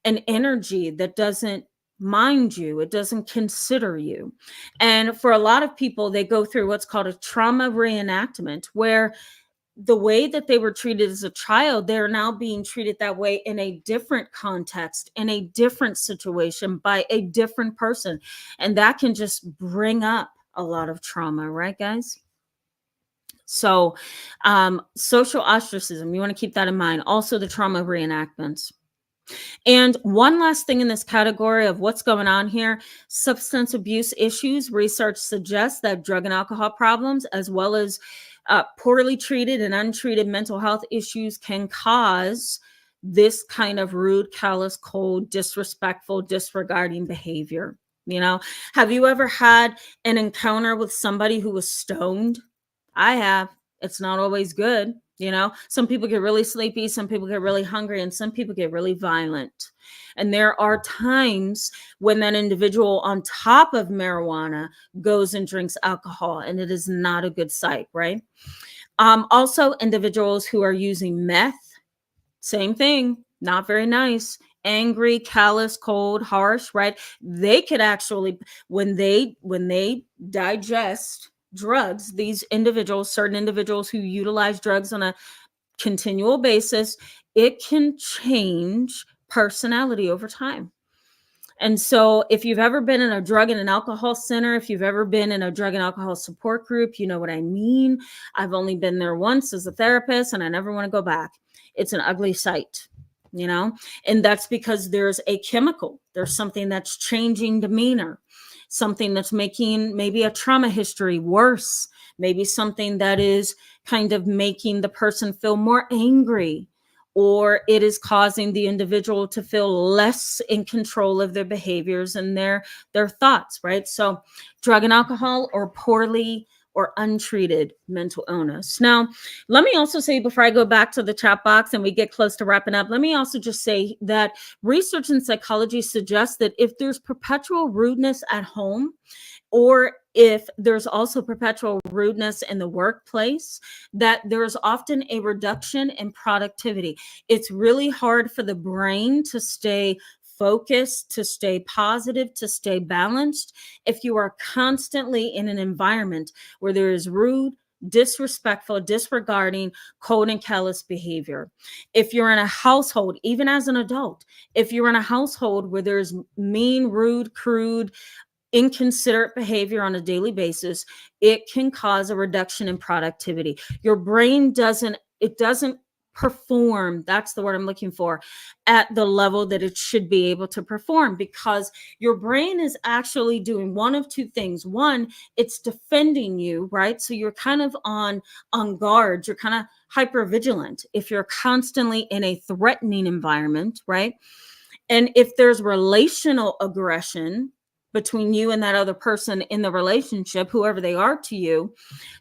energy that doesn't mind you, it doesn't consider you. And for a lot of people, they go through what's called a trauma reenactment, where the way that they were treated as a child, they're now being treated that way in a different context, in a different situation, by a different person. And that can just bring up a lot of trauma, right, guys? So, social ostracism, you want to keep that in mind. Also, the trauma reenactments. And one last thing in this category of what's going on here, substance abuse issues. Research suggests that drug and alcohol problems, as well as poorly treated and untreated mental health issues, can cause this kind of rude, callous, cold, disrespectful, disregarding behavior. Have you ever had an encounter with somebody who was stoned? I have. It's not always good. Some people get really sleepy, some people get really hungry, and some people get really violent. And there are times when that individual, on top of marijuana, goes and drinks alcohol, and it is not a good sight, right? Also, individuals who are using meth, same thing, not very nice. angry, callous, cold, harsh, right? They could actually, when they digest drugs, these individuals, certain individuals who utilize drugs on a continual basis, it can change personality over time. And so, if you've ever been in a drug and an alcohol center, if you've ever been in a drug and alcohol support group, you know what I mean. I've only been there once as a therapist, and I never want to go back. It's an ugly sight, you know, and that's because there's a chemical, there's something that's changing demeanor, something that's making maybe a trauma history worse, maybe something that is kind of making the person feel more angry, or it is causing the individual to feel less in control of their behaviors and their thoughts, right? So drug and alcohol, or poorly or untreated mental illness. Now, let me also say, before I go back to the chat box and we get close to wrapping up, let me also just say that research in psychology suggests that if there's perpetual rudeness at home, or if there's also perpetual rudeness in the workplace, that there's often a reduction in productivity. It's really hard for the brain to stay focused, to stay positive, to stay balanced, if you are constantly in an environment where there is rude, disrespectful, disregarding, cold, and callous behavior. If you're in a household, even as an adult, if you're in a household where there's mean, rude, crude, inconsiderate behavior on a daily basis, it can cause a reduction in productivity. Your brain doesn't perform, that's the word I'm looking for, at the level that it should be able to perform, because your brain is actually doing one of two things. One, it's defending you, right? So you're kind of on guard, you're kind of hyper vigilant if you're constantly in a threatening environment, right? And if there's relational aggression between you and that other person in the relationship, whoever they are to you,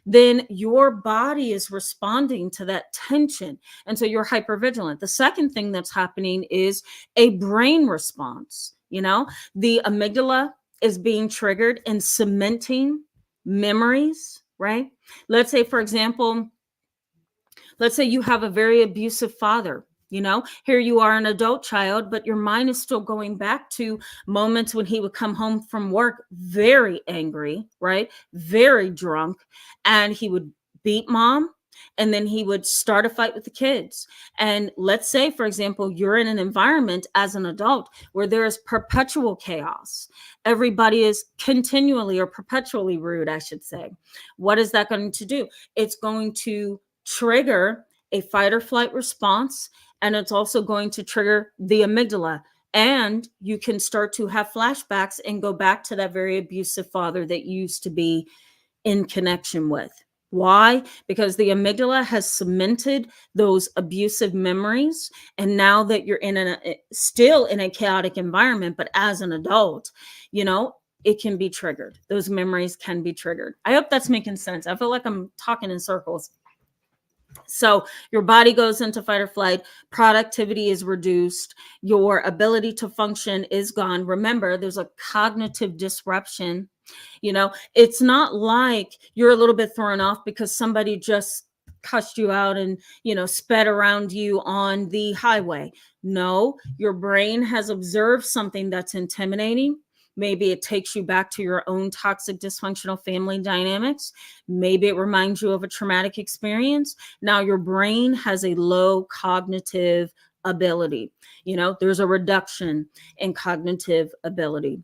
then your body is responding to that tension. And so you're hypervigilant. The second thing that's happening is a brain response. You know, the amygdala is being triggered and cementing memories, right? Let's say, for example, let's say you have a very abusive father. You know, here you are, an adult child, but your mind is still going back to moments when he would come home from work very angry, right? Very drunk, and he would beat mom, and then he would start a fight with the kids. And let's say, for example, you're in an environment as an adult where there is perpetual chaos. Everybody is continually or perpetually rude, I should say. What is that going to do? It's going to trigger a fight or flight response, and it's also going to trigger the amygdala, and you can start to have flashbacks and go back to that very abusive father that you used to be in connection with. Why? Because the amygdala has cemented those abusive memories, and now that you're still in a chaotic environment, but as an adult, you know, it can be triggered. Those memories can be triggered. I hope that's making sense. I feel like I'm talking in circles. So your body goes into fight or flight, productivity is reduced, your ability to function is gone. Remember, there's a cognitive disruption. You know, it's not like you're a little bit thrown off because somebody just cussed you out and, you know, sped around you on the highway. No, your brain has observed something that's intimidating. Maybe it takes you back to your own toxic, dysfunctional family dynamics. Maybe it reminds you of a traumatic experience. Now your brain has a low cognitive ability. You know, there's a reduction in cognitive ability.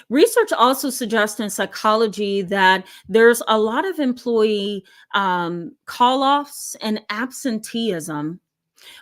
Research also suggests in psychology that there's a lot of employee call offs and absenteeism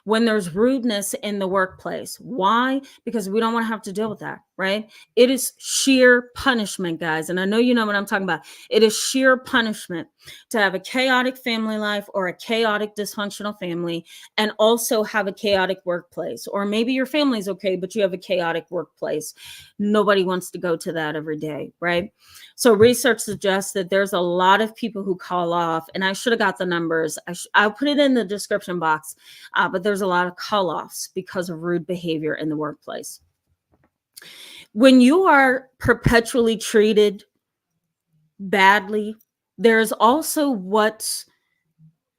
when there's rudeness in the workplace. Why? Because we don't want to have to deal with that, right? It is sheer punishment, guys. And I know you know what I'm talking about. It is sheer punishment to have a chaotic family life or a chaotic dysfunctional family and also have a chaotic workplace. Or maybe your family's okay, but you have a chaotic workplace. Nobody wants to go to that every day, right? So research suggests that there's a lot of people who call off, and I should have got the numbers. I'll put it in the description box, but there's a lot of call offs because of rude behavior in the workplace. When you are perpetually treated badly, there's also what's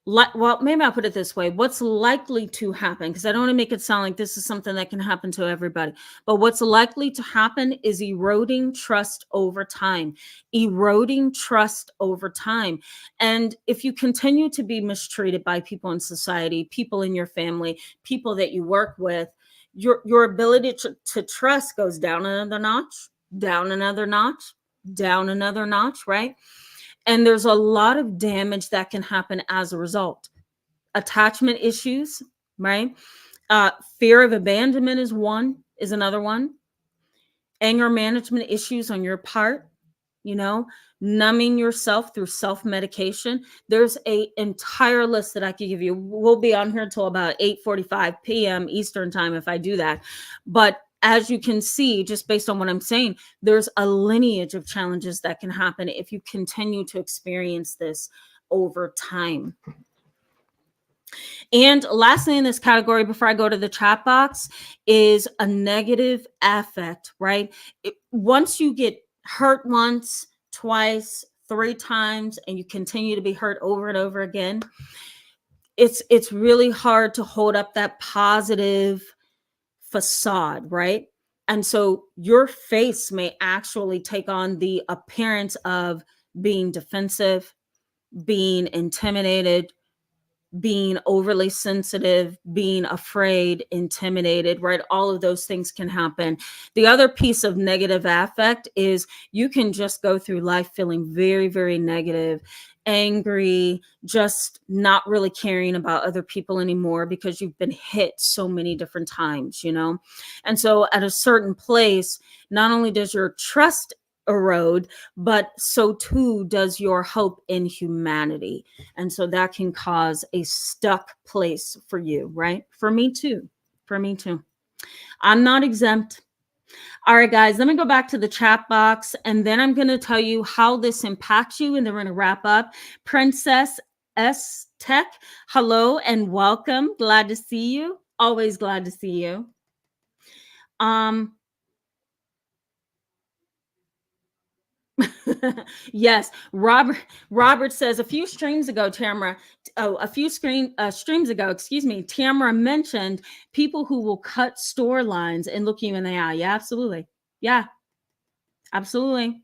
well, maybe I'll put it this way. What's likely to happen, because I don't want to make it sound like this is something that can happen to everybody, but what's likely to happen is eroding trust over time, eroding trust over time. And if you continue to be mistreated by people in society, people in your family, people that you work with, your ability to trust goes down another notch, down another notch, down another notch, right? And there's a lot of damage that can happen as a result. Attachment issues, right? Fear of abandonment is another one. Anger management issues on your part, you know, numbing yourself through self-medication. There's a entire list that I could give you. We'll be on here until about 8:45 p.m. Eastern time if I do that. But as you can see, just based on what I'm saying, there's a lineage of challenges that can happen if you continue to experience this over time. And lastly, in this category, before I go to the chat box, is a negative affect, right? Once you get hurt once, twice, three times, and you continue to be hurt over and over again, it's really hard to hold up that positive facade, right? And so your face may actually take on the appearance of being defensive, being intimidated, being overly sensitive, being afraid, intimidated, right? All of those things can happen. The other piece of negative affect is you can just go through life feeling very, very negative, angry, just not really caring about other people anymore because you've been hit so many different times, you know? And so at a certain place, not only does your trust erode, but so too does your hope in humanity. And so that can cause a stuck place for you, right? For me too. For me too. I'm not exempt. All right, guys, let me go back to the chat box and then I'm going to tell you how this impacts you. And then we're going to wrap up. Princess S Tech, hello and welcome. Glad to see you. Always glad to see you. Yes, Robert says a few streams ago, Tamara. Oh, a few streams ago, excuse me. Tamara mentioned people who will cut store lines and look you in the eye. Yeah, absolutely. Yeah, absolutely.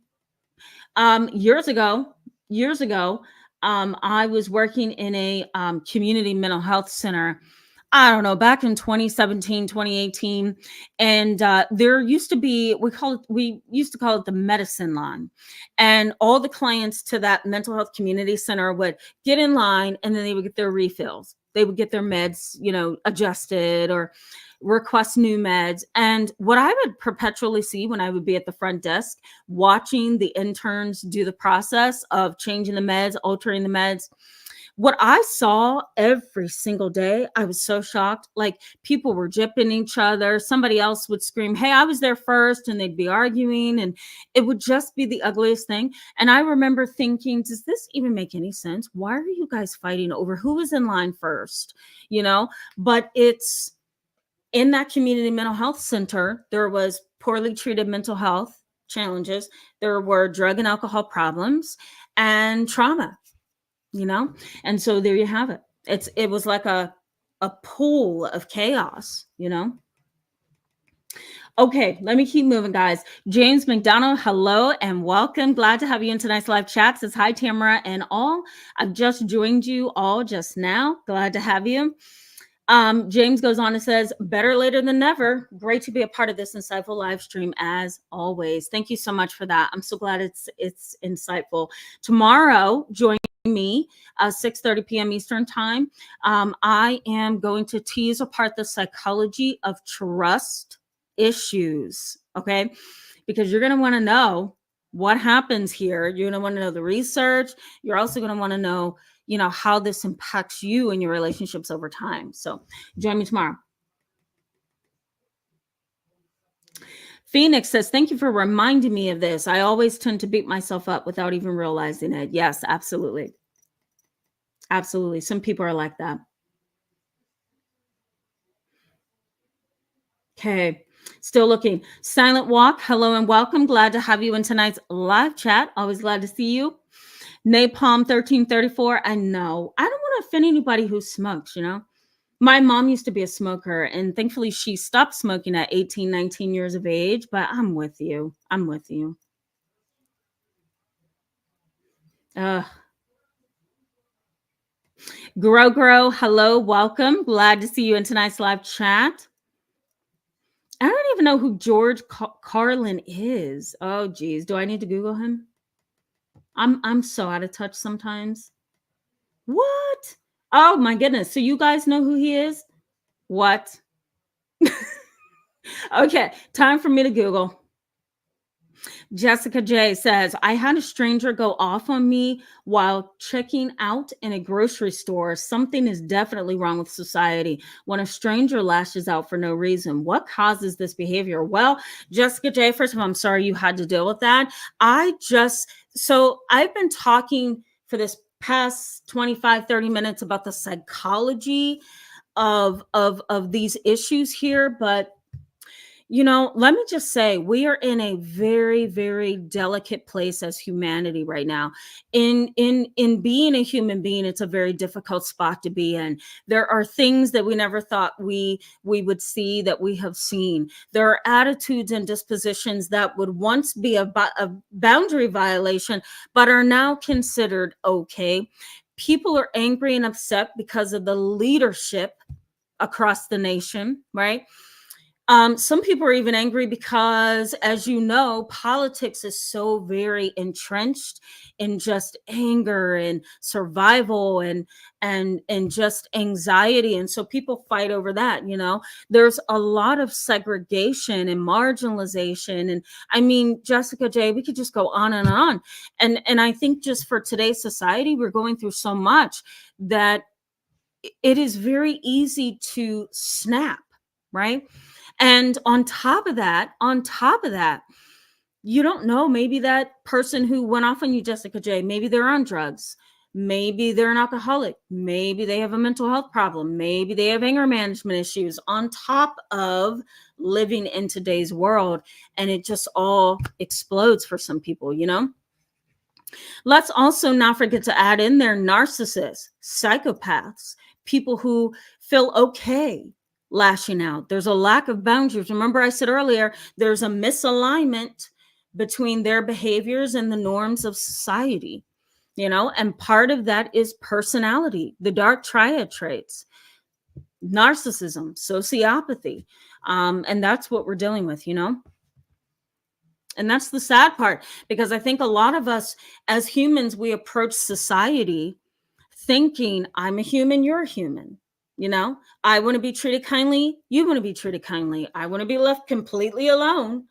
Years ago, I was working in a community mental health center. I don't know, back in 2017, 2018. And there used to be, we used to call it the medicine line. And all the clients to that mental health community center would get in line and then they would get their refills. They would get their meds, you know, adjusted or request new meds. And what I would perpetually see when I would be at the front desk watching the interns do the process of changing the meds, altering the meds, what I saw every single day, I was so shocked. Like people were jipping each other. Somebody else would scream, "Hey, I was there first," and they'd be arguing, and it would just be the ugliest thing. And I remember thinking, does this even make any sense? Why are you guys fighting over who was in line first? You know, but it's in that community mental health center, there was poorly treated mental health challenges. There were drug and alcohol problems and trauma, you know? And so there you have it. It was like a pool of chaos, you know? Okay, let me keep moving, guys. James McDonald, hello and welcome. Glad to have you in tonight's live chat. Says hi, Tamara and all. I've just joined you all just now. Glad to have you. James goes on and says, better later than never. Great to be a part of this insightful live stream as always. Thank you so much for that. I'm so glad it's insightful. Tomorrow, join me 6:30 p.m. Eastern time. I am going to tease apart the psychology of trust issues. Okay, because you're going to want to know what happens here. You're going to want to know the research. You're also going to want to know, you know, how this impacts you and your relationships over time. So join me tomorrow. Phoenix says, thank you for reminding me of this. I always tend to beat myself up without even realizing it. Yes, absolutely. Absolutely. Some people are like that. Okay. Still looking. Silent Walk. Hello and welcome. Glad to have you in tonight's live chat. Always glad to see you. Napalm 1334. I know. I don't want want to offend anybody who smokes, you know? My mom used to be a smoker, and thankfully she stopped smoking at 18, 19 years of age, but I'm with you. I'm with you. Uh, Grow, hello, welcome. Glad to see you in tonight's live chat. I don't even know who George Carlin is. Oh, geez. Do I need to Google him? I'm so out of touch sometimes. What? Oh my goodness. So you guys know who he is? What? Okay, time for me to Google. Jessica J says, I had a stranger go off on me while checking out in a grocery store. Something is definitely wrong with society when a stranger lashes out for no reason. What causes this behavior? Well, Jessica J, first of all, I'm sorry you had to deal with that. I've been talking for this past 25, 30 minutes about the psychology of these issues here, but let me just say we are in a very, very delicate place as humanity right now. In being a human being, it's a very difficult spot to be in. There are things that we never thought we would see that we have seen. There are attitudes and dispositions that would once be a boundary violation, but are now considered okay. People are angry and upset because of the leadership across the nation, right? Some people are even angry because, as you know, politics is so very entrenched in just anger and survival and just anxiety, and so people fight over that. There's a lot of segregation and marginalization, and I mean, Jessica J, we could just go on and on, and I think just for today's society, we're going through so much that it is very easy to snap, right? And on top of that, you don't know, maybe that person who went off on you, Jessica J, maybe they're on drugs. Maybe they're an alcoholic. Maybe they have a mental health problem. Maybe they have anger management issues on top of living in today's world. And it just all explodes for some people. Let's also not forget to add in there narcissists, psychopaths, people who feel okay lashing out. There's a lack of boundaries. Remember, I said earlier, there's a misalignment between their behaviors and the norms of society, and part of that is personality, the dark triad traits, narcissism, sociopathy. And that's what we're dealing with. And that's the sad part, because I think a lot of us as humans, we approach society thinking, I'm a human, you're a human. I want to be treated kindly, you want to be treated kindly. I want to be left completely alone.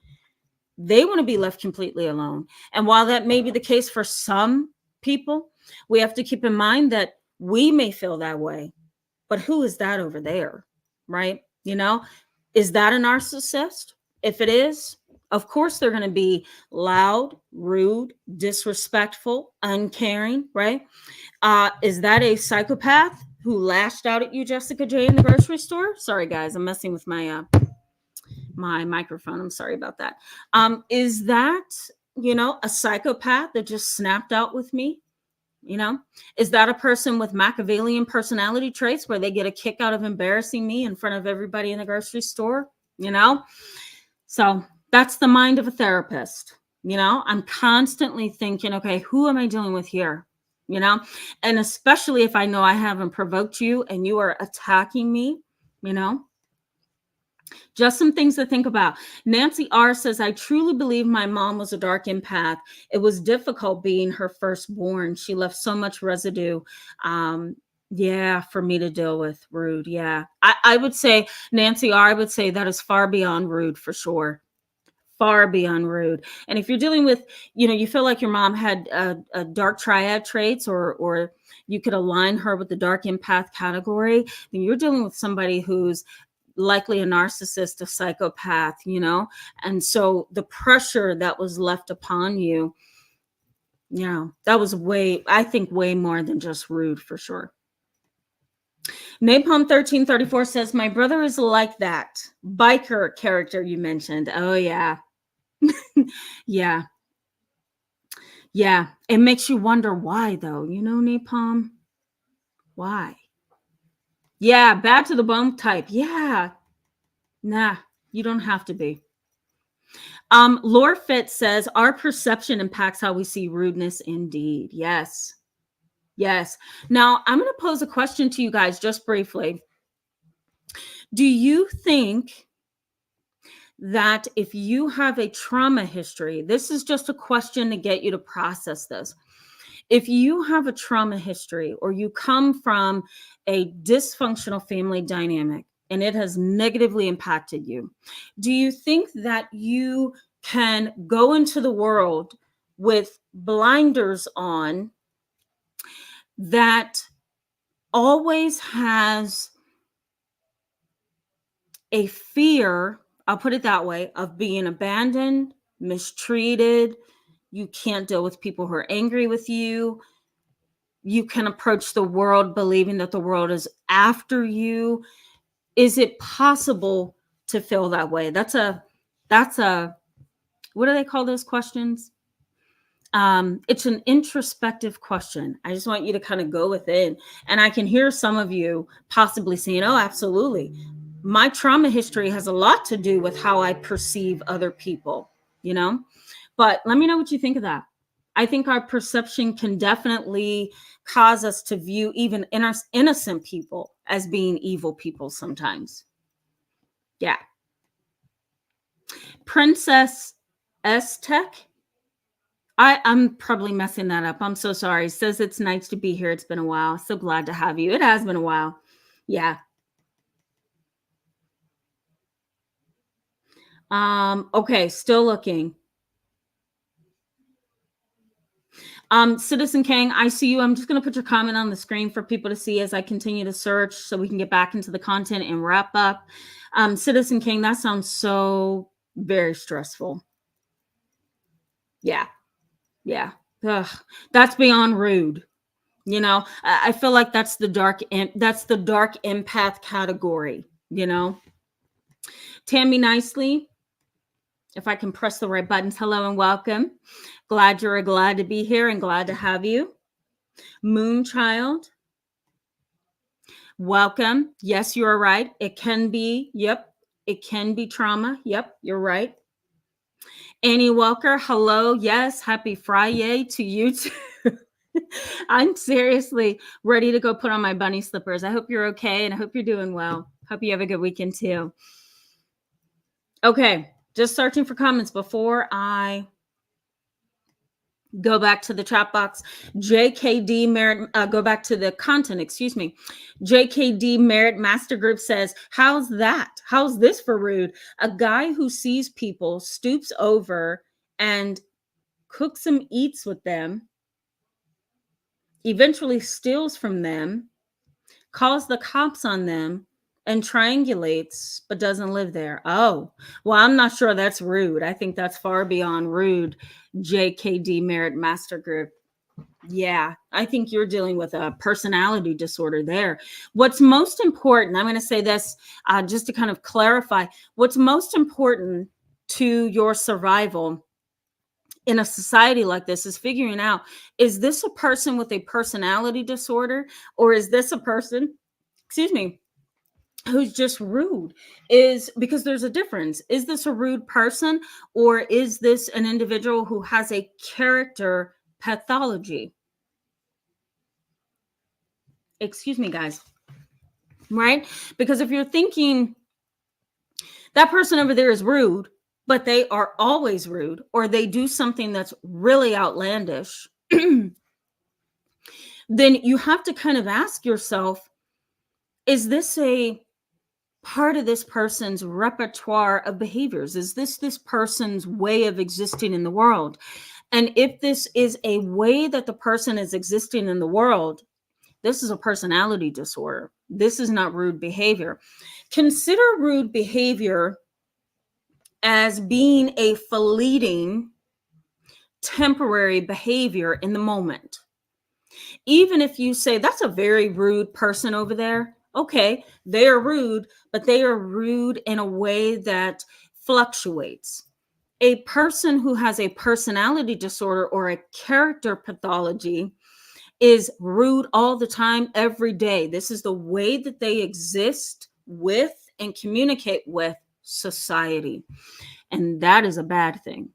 They want to be left completely alone. And while that may be the case for some people, we have to keep in mind that we may feel that way. But who is that over there? Right? Is that a narcissist? If it is, of course they're going to be loud, rude, disrespectful, uncaring, right? Is that a psychopath who lashed out at you, Jessica J, in the grocery store? Sorry, guys, I'm messing with my microphone. I'm sorry about that. Is that a psychopath that just snapped out with me? Is that a person with Machiavelian personality traits where they get a kick out of embarrassing me in front of everybody in the grocery store? So that's the mind of a therapist. I'm constantly thinking, okay, who am I dealing with here? And especially if I know I haven't provoked you and you are attacking me, just some things to think about. Nancy R says, I truly believe my mom was a dark empath. It was difficult being her firstborn. She left so much residue. Yeah, for me to deal with. Rude. Yeah. I would say, Nancy R, I would say that is far beyond rude for sure. Far beyond rude. And if you're dealing with, you feel like your mom had a dark triad traits, or you could align her with the dark empath category, then you're dealing with somebody who's likely a narcissist, a psychopath, and so the pressure that was left upon you, that was I think way more than just rude for sure. Napalm 1334 says, my brother is like that biker character you mentioned. Oh yeah. Yeah. Yeah. It makes you wonder why though, Napalm. Why? Yeah, bad to the bone type. Yeah. Nah, you don't have to be. Lore Fit says our perception impacts how we see rudeness indeed. Yes. Yes. Now, I'm going to pose a question to you guys just briefly. Do you think that if you have a trauma history, this is just a question to get you to process this. If you have a trauma history or you come from a dysfunctional family dynamic and it has negatively impacted you, do you think that you can go into the world with blinders on that always has a fear, I'll put it that way, of being abandoned, mistreated? You can't deal with people who are angry with you. You can approach the world believing that the world is after you. Is it possible to feel that way? That's a what do they call those questions? It's an introspective question. I just want you to kind of go within. And I can hear some of you possibly saying, oh, absolutely. My trauma history has a lot to do with how I perceive other people, you know? But let me know what you think of that. I think our perception can definitely cause us to view even innocent people as being evil people sometimes. Yeah. Princess S Tech. I'm probably messing that up. I'm so sorry. Says it's nice to be here. It's been a while. So glad to have you. It has been a while. Yeah. Okay, still looking. Citizen Kang, I see you. I'm just going to put your comment on the screen for people to see as I continue to search so we can get back into the content and wrap up. Citizen King, that sounds so very stressful. Yeah. Yeah. Ugh, that's beyond rude. You know, I feel like that's the dark empath category, you know. Tammy Nicely, if I can press the right buttons. Hello and welcome. Glad to be here and glad to have you. Moonchild, welcome. Yes, you are right. It can be, yep, it can be trauma. Yep, you're right. Annie Walker, hello. Yes, happy Friday to you too. I'm seriously ready to go put on my bunny slippers. I hope you're okay and I hope you're doing well. Hope you have a good weekend too. Okay, just searching for comments before I go back to the chat box. JKD Merit, go back to the content, excuse me. JKD Merit Master Group says, how's that? How's this for rude? A guy who sees people, stoops over and cooks and eats with them, eventually steals from them, calls the cops on them, and triangulates, but doesn't live there. Oh, well, I'm not sure that's rude. I think that's far beyond rude. JKD Merit Master Group. Yeah, I think you're dealing with a personality disorder there. What's most important, I'm going to say this just to kind of clarify, what's most important to your survival in a society like this is figuring out, is this a person with a personality disorder, or is this a person, excuse me, who's just rude? Is because there's a difference. Is this a rude person, or is this an individual who has a character pathology? Excuse me, guys. Right? Because if you're thinking that person over there is rude, but they are always rude, or they do something that's really outlandish, then you have to kind of ask yourself, is this a part of this person's repertoire of behaviors? Is this person's way of existing in the world? And if this is a way that the person is existing in the world, this is a personality disorder. This is not rude behavior. Consider rude behavior as being a fleeting, temporary behavior in the moment. Even if you say, that's a very rude person over there. Okay, they are rude, but they are rude in a way that fluctuates. A person who has a personality disorder or a character pathology is rude all the time, every day. This is the way that they exist with and communicate with society. And that is a bad thing.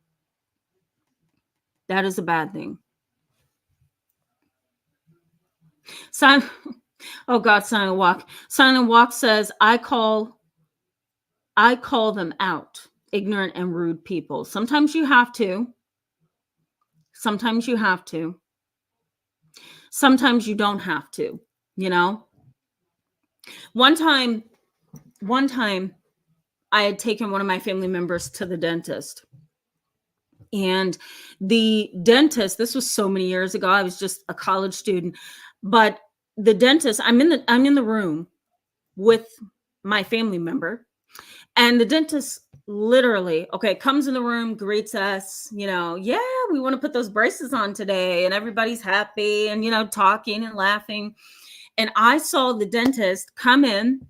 That is a bad thing. Silent, oh God, Silent Walk. Silent Walk says, I call them out, ignorant and rude people. Sometimes you have to. Sometimes you have to. Sometimes you don't have to, you know? One time I had taken one of my family members to the dentist. And the dentist, this was so many years ago, I was just a college student, but the dentist, I'm in the room with my family member, and the dentist literally, okay, comes in the room, greets us, yeah, we want to put those braces on today, and everybody's happy and, talking and laughing. And I saw the dentist come in,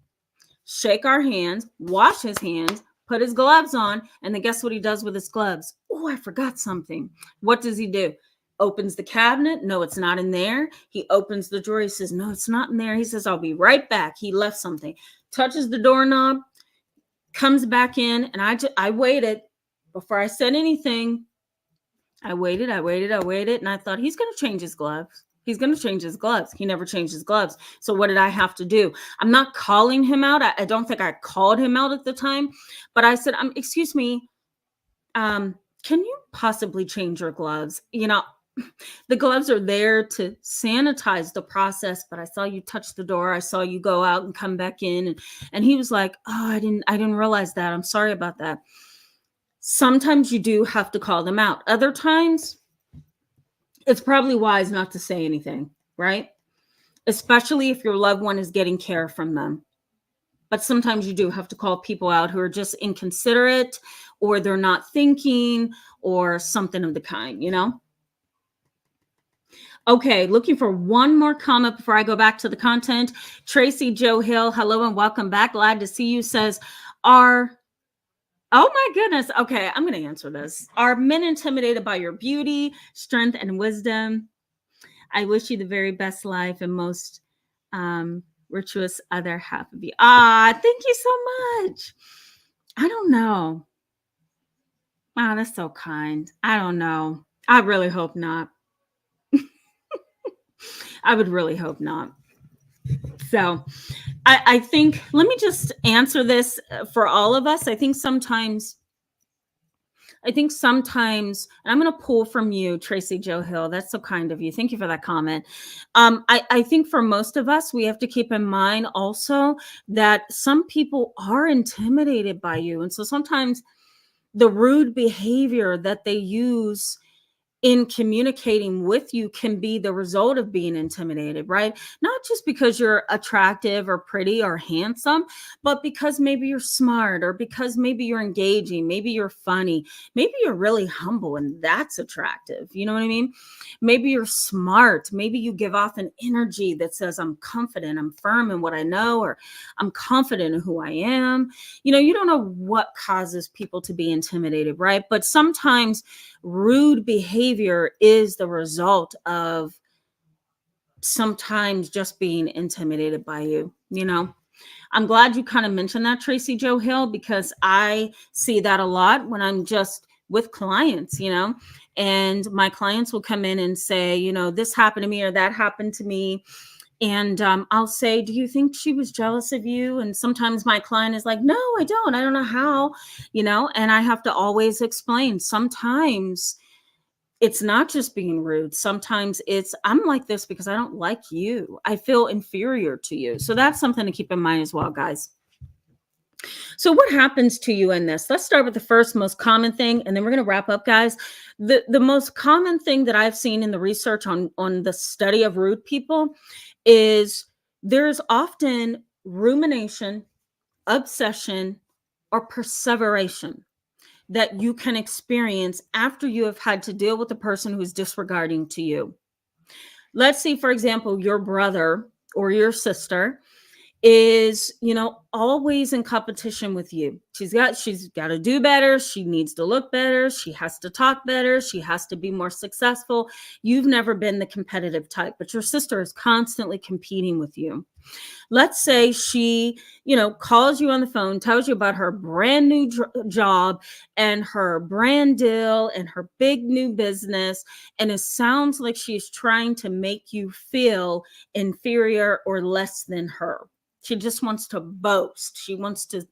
shake our hands, wash his hands, put his gloves on, and then guess what he does with his gloves? Oh, I forgot something. What does he do? Opens the cabinet. No, it's not in there. He opens the drawer. He says, no, it's not in there. He says, I'll be right back. He left something. Touches the doorknob, comes back in, and I waited before I said anything. I waited, and I thought, he's going to change his gloves. He's going to change his gloves. He never changed his gloves. So what did I have to do? I'm not calling him out. I don't think I called him out at the time, but I said, excuse me, can you possibly change your gloves? The gloves are there to sanitize the process, but I saw you touch the door. I saw you go out and come back in. And he was like, oh, I didn't realize that. I'm sorry about that. Sometimes you do have to call them out. Other times, it's probably wise not to say anything, right? Especially if your loved one is getting care from them. But sometimes you do have to call people out who are just inconsiderate, or they're not thinking, or something of the kind, Okay, looking for one more comment before I go back to the content. Tracy Joe Hill, hello and welcome back. Glad to see you. Says, oh my goodness. Okay, I'm going to answer this. Are men intimidated by your beauty, strength, and wisdom? I wish you the very best life and most virtuous other half of you. Thank you so much. I don't know. Wow, that's so kind. I don't know. I really hope not. I would really hope not. So I think, let me just answer this for all of us. I think sometimes, and I'm going to pull from you, Tracy Joe Hill. That's so kind of you. Thank you for that comment. I think for most of us, we have to keep in mind also that some people are intimidated by you. And so sometimes the rude behavior that they use in communicating with you can be the result of being intimidated, right? Not just because you're attractive or pretty or handsome, but because maybe you're smart, or because maybe you're engaging, maybe you're funny, maybe you're really humble, and that's attractive. You know what I mean? Maybe you're smart. Maybe you give off an energy that says, I'm confident, I'm firm in what I know, or I'm confident in who I am. You don't know what causes people to be intimidated, right? But sometimes rude behavior is the result of sometimes just being intimidated by you. I'm glad you kind of mentioned that, Tracy Joe Hill, because I see that a lot when I'm just with clients, and my clients will come in and say, this happened to me or that happened to me. And I'll say, do you think she was jealous of you? And sometimes my client is like, no, I don't know how, and I have to always explain. Sometimes it's not just being rude. Sometimes it's, I'm like this because I don't like you. I feel inferior to you. So that's something to keep in mind as well, guys. So what happens to you in this? Let's start with the first most common thing, and then we're going to wrap up, guys. The most common thing that I've seen in the research on the study of rude people is there's often rumination, obsession, or perseveration that you can experience after you have had to deal with the person who's disregarding to you. Let's see, for example, your brother or your sister is, always in competition with you. She's got to do better. She needs to look better. She has to talk better. She has to be more successful. You've never been the competitive type, but your sister is constantly competing with you. Let's say she, calls you on the phone, tells you about her brand new job and her brand deal and her big new business. And it sounds like she's trying to make you feel inferior or less than her. She just wants to boast. She wants to,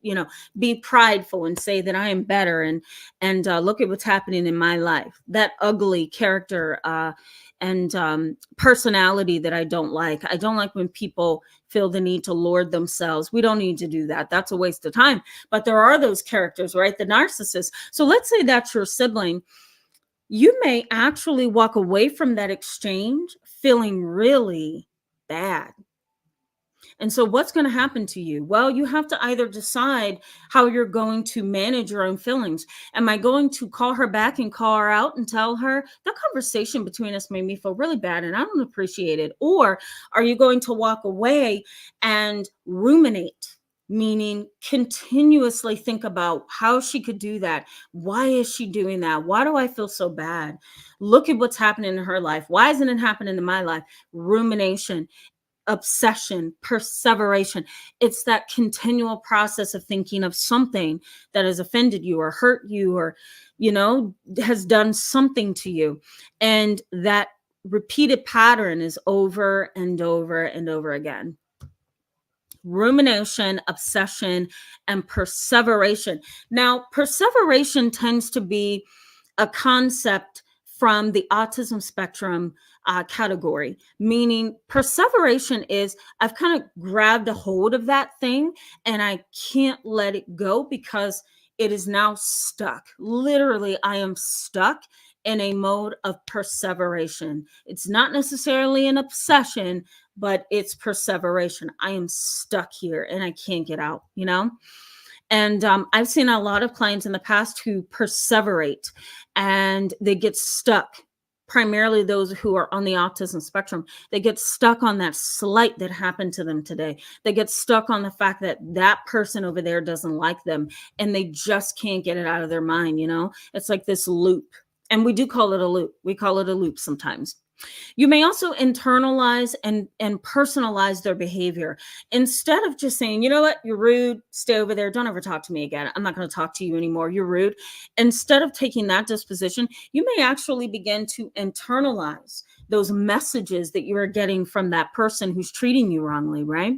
be prideful and say that I am better, and look at what's happening in my life. That ugly character and personality that I don't like. I don't like when people feel the need to lord themselves. We don't need to do that. That's a waste of time. But there are those characters, right? The narcissist. So let's say that's your sibling. You may actually walk away from that exchange feeling really bad. And so what's going to happen to you? Well, you have to either decide how you're going to manage your own feelings. Am I going to call her back and call her out and tell her that conversation between us made me feel really bad and I don't appreciate it? Or are you going to walk away and ruminate? Meaning continuously think about how she could do that. Why is she doing that? Why do I feel so bad? Look at what's happening in her life. Why isn't it happening in my life? Rumination, obsession, perseveration. It's that continual process of thinking of something that has offended you or hurt you or, has done something to you. And that repeated pattern is over and over and over again. Rumination, obsession, and perseveration. Now, perseveration tends to be a concept from the autism spectrum category, meaning perseveration is I've kind of grabbed a hold of that thing and I can't let it go because it is now stuck. Literally, I am stuck in a mode of perseveration. It's not necessarily an obsession, but it's perseveration. I am stuck here and I can't get out, And I've seen a lot of clients in the past who perseverate and they get stuck, primarily those who are on the autism spectrum. They get stuck on that slight that happened to them today. They get stuck on the fact that that person over there doesn't like them and they just can't get it out of their mind. It's like this loop. And we do call it a loop. We call it a loop sometimes. You may also internalize and personalize their behavior. Instead of just saying, you know what, you're rude, stay over there, don't ever talk to me again. I'm not going to talk to you anymore. You're rude. Instead of taking that disposition, you may actually begin to internalize those messages that you are getting from that person who's treating you wrongly, right?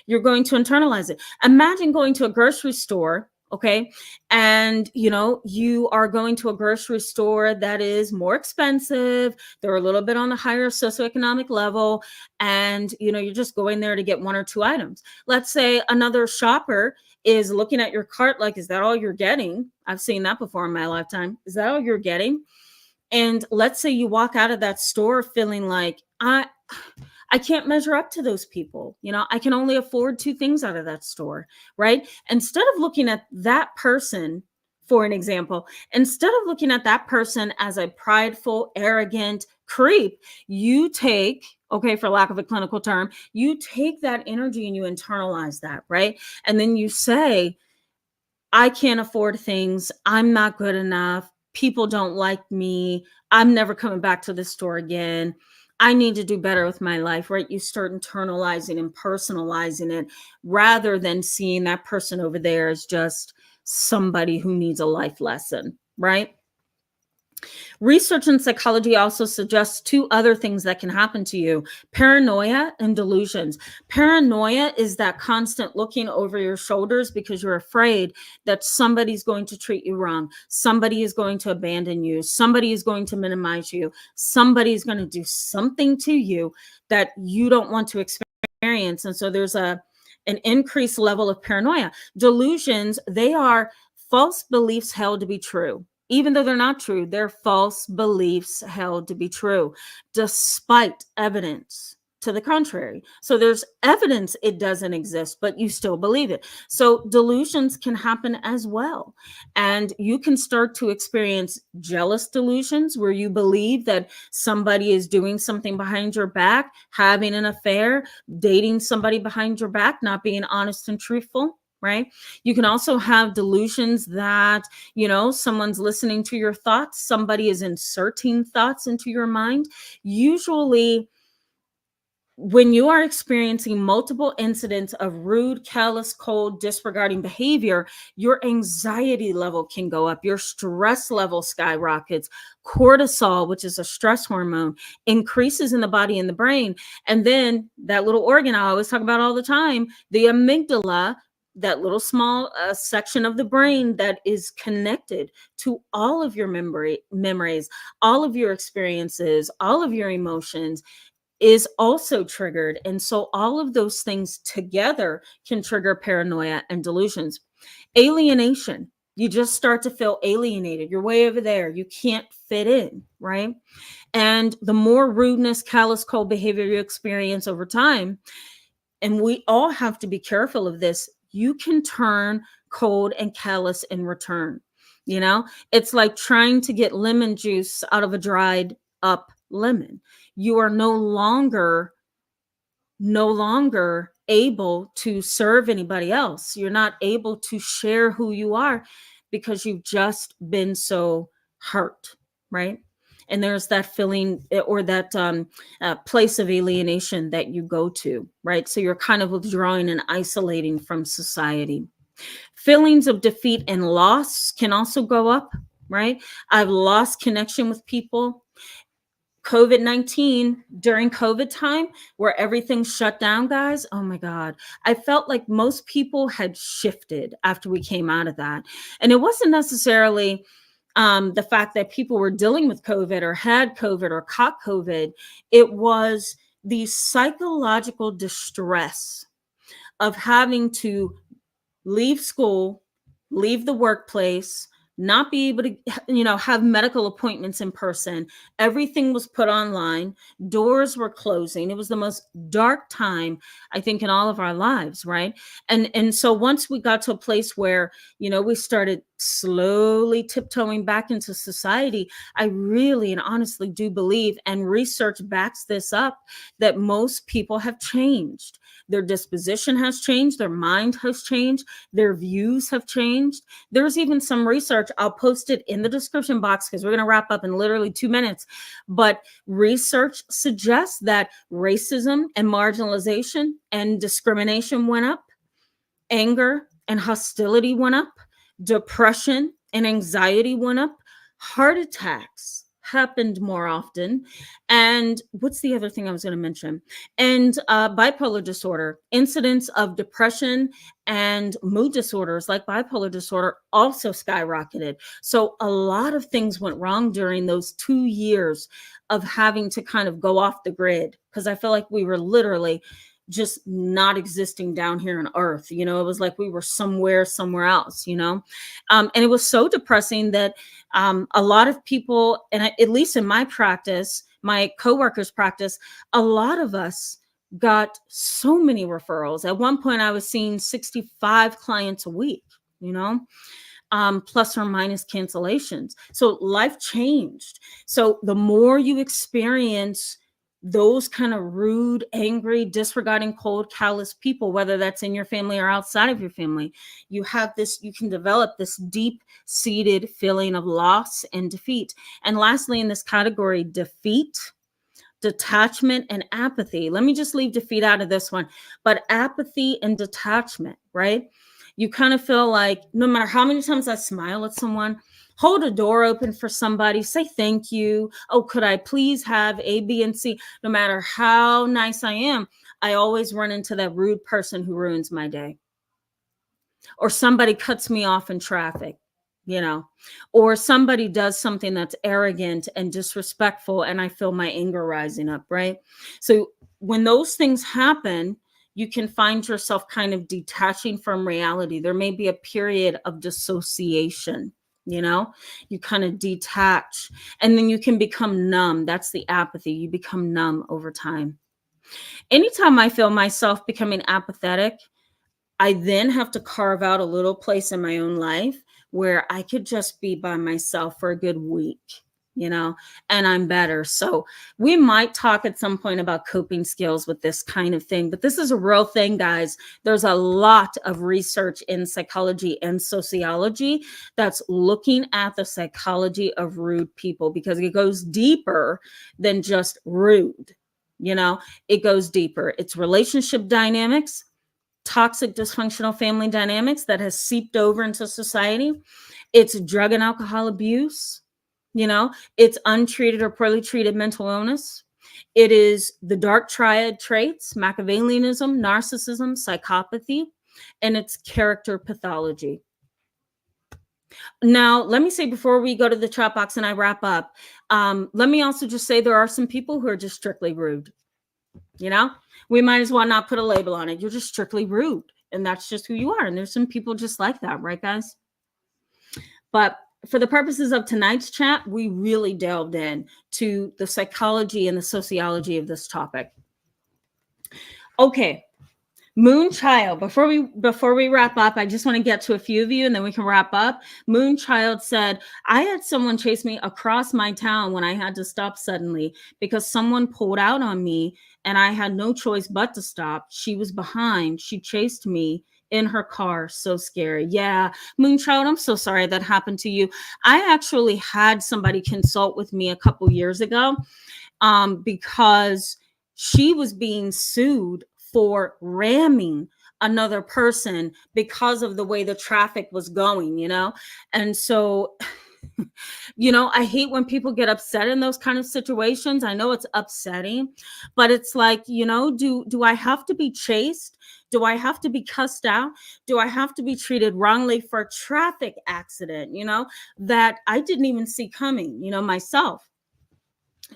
You're going to internalize it. Imagine going to a grocery store, okay? And, you are going to a grocery store that is more expensive. They're a little bit on the higher socioeconomic level. And, you're just going there to get one or two items. Let's say another shopper is looking at your cart like, is that all you're getting? I've seen that before in my lifetime. Is that all you're getting? And let's say you walk out of that store feeling like, I can't measure up to those people. I can only afford two things out of that store, right? Instead of looking at that person, for an example, instead of looking at that person as a prideful, arrogant creep, you take, okay, for lack of a clinical term, you take that energy and you internalize that, right? And then you say, I can't afford things. I'm not good enough. People don't like me. I'm never coming back to this store again. I need to do better with my life, right? You start internalizing and personalizing it rather than seeing that person over there as just somebody who needs a life lesson, right? Research in psychology also suggests two other things that can happen to you: paranoia and delusions. Paranoia is that constant looking over your shoulders because you're afraid that somebody's going to treat you wrong. Somebody is going to abandon you. Somebody is going to minimize you. Somebody is going to do something to you that you don't want to experience. And so there's an increased level of paranoia. Delusions, they are false beliefs held to be true. Even though they're not true, they're false beliefs held to be true, despite evidence to the contrary. So there's evidence it doesn't exist, but you still believe it. So delusions can happen as well. And you can start to experience jealous delusions where you believe that somebody is doing something behind your back, having an affair, dating somebody behind your back, not being honest and truthful. Right. You can also have delusions that, someone's listening to your thoughts. Somebody is inserting thoughts into your mind. Usually, when you are experiencing multiple incidents of rude, callous, cold, disregarding behavior, your anxiety level can go up, your stress level skyrockets, cortisol, which is a stress hormone, increases in the body and the brain. And then that little organ I always talk about all the time, the amygdala, that little small section of the brain that is connected to all of your memories, all of your experiences, all of your emotions, is also triggered. And so all of those things together can trigger paranoia and delusions. Alienation. You just start to feel alienated. You're way over there. You can't fit in, right? And the more rudeness, callous, cold behavior you experience over time, and we all have to be careful of this, you can turn cold and callous in return. It's like trying to get lemon juice out of a dried up lemon. You are no longer able to serve anybody else. You're not able to share who you are because you've just been so hurt, right? And there's that feeling or that place of alienation that you go to, right? So you're kind of withdrawing and isolating from society. Feelings of defeat and loss can also go up, right? I've lost connection with people. COVID-19, during COVID time, where everything shut down, guys, oh my God, I felt like most people had shifted after we came out of that. And it wasn't necessarily the fact that people were dealing with COVID or had COVID or caught COVID. It was the psychological distress of having to leave school, leave the workplace, not be able to, have medical appointments in person. Everything was put online. Doors were closing. It was the most dark time, I think, in all of our lives, right? And so once we got to a place where, we started slowly tiptoeing back into society, I really and honestly do believe, and research backs this up, that most people have changed. Their disposition has changed. Their mind has changed. Their views have changed. There's even some research. I'll post it in the description box because we're going to wrap up in literally 2 minutes. But research suggests that racism and marginalization and discrimination went up. Anger and hostility went up. Depression and anxiety went up. Heart attacks happened more often. And what's the other thing I was going to mention? And bipolar disorder, incidents of depression and mood disorders like bipolar disorder also skyrocketed. So a lot of things went wrong during those 2 years of having to kind of go off the grid, because I feel like we were literally just not existing down here on earth. It was like we were somewhere else, and it was so depressing that a lot of people, and at least in my practice, my coworkers' practice, a lot of us got so many referrals. At one point, I was seeing 65 clients a week, plus or minus cancellations. So life changed. So the more you experience those kind of rude, angry, disregarding, cold, callous people, whether that's in your family or outside of your family, you can develop this deep-seated feeling of loss and defeat. And lastly, in this category, defeat, detachment, and apathy. Let me just leave defeat out of this one, but apathy and detachment, right? You kind of feel like no matter how many times I smile at someone, hold a door open for somebody, say thank you. Oh, could I please have A, B, and C? No matter how nice I am, I always run into that rude person who ruins my day. Or somebody cuts me off in traffic, or somebody does something that's arrogant and disrespectful, and I feel my anger rising up, right? So when those things happen, you can find yourself kind of detaching from reality. There may be a period of dissociation, you kind of detach, and then you can become numb. That's the apathy. You become numb over time. Anytime I feel myself becoming apathetic, I then have to carve out a little place in my own life where I could just be by myself for a good week, you know, and I'm better. So we might talk at some point about coping skills with this kind of thing, but this is a real thing, guys. There's a lot of research in psychology and sociology that's looking at the psychology of rude people because it goes deeper than just rude. You know, it goes deeper. It's relationship dynamics, toxic dysfunctional family dynamics that has seeped over into society. It's drug and alcohol abuse, you know, it's untreated or poorly treated mental illness. It is the dark triad traits, machiavelianism, narcissism, psychopathy, and it's character pathology. Now, let me say before we go to the chat box and I wrap up, let me also just say there are some people who are just strictly rude. You know, we might as well not put a label on it. You're just strictly rude. And that's just who you are. And there's some people just like that, right, guys? But for the purposes of tonight's chat, we really delved in to the psychology and the sociology of this topic. Okay. Moonchild, before we wrap up, I just want to get to a few of you and then we can wrap up. Moonchild said, I had someone chase me across my town when I had to stop suddenly because someone pulled out on me and I had no choice but to stop. She was behind. She chased me in her car. So scary. Yeah. Moonchild, I'm so sorry that happened to you. I actually had somebody consult with me a couple years ago because she was being sued for ramming another person because of the way the traffic was going, you know? And so, you know, I hate when people get upset in those kind of situations. I know it's upsetting, but it's like, you know, do I have to be chased? Do I have to be cussed out? Do I have to be treated wrongly for a traffic accident, you know, that I didn't even see coming, you know, myself?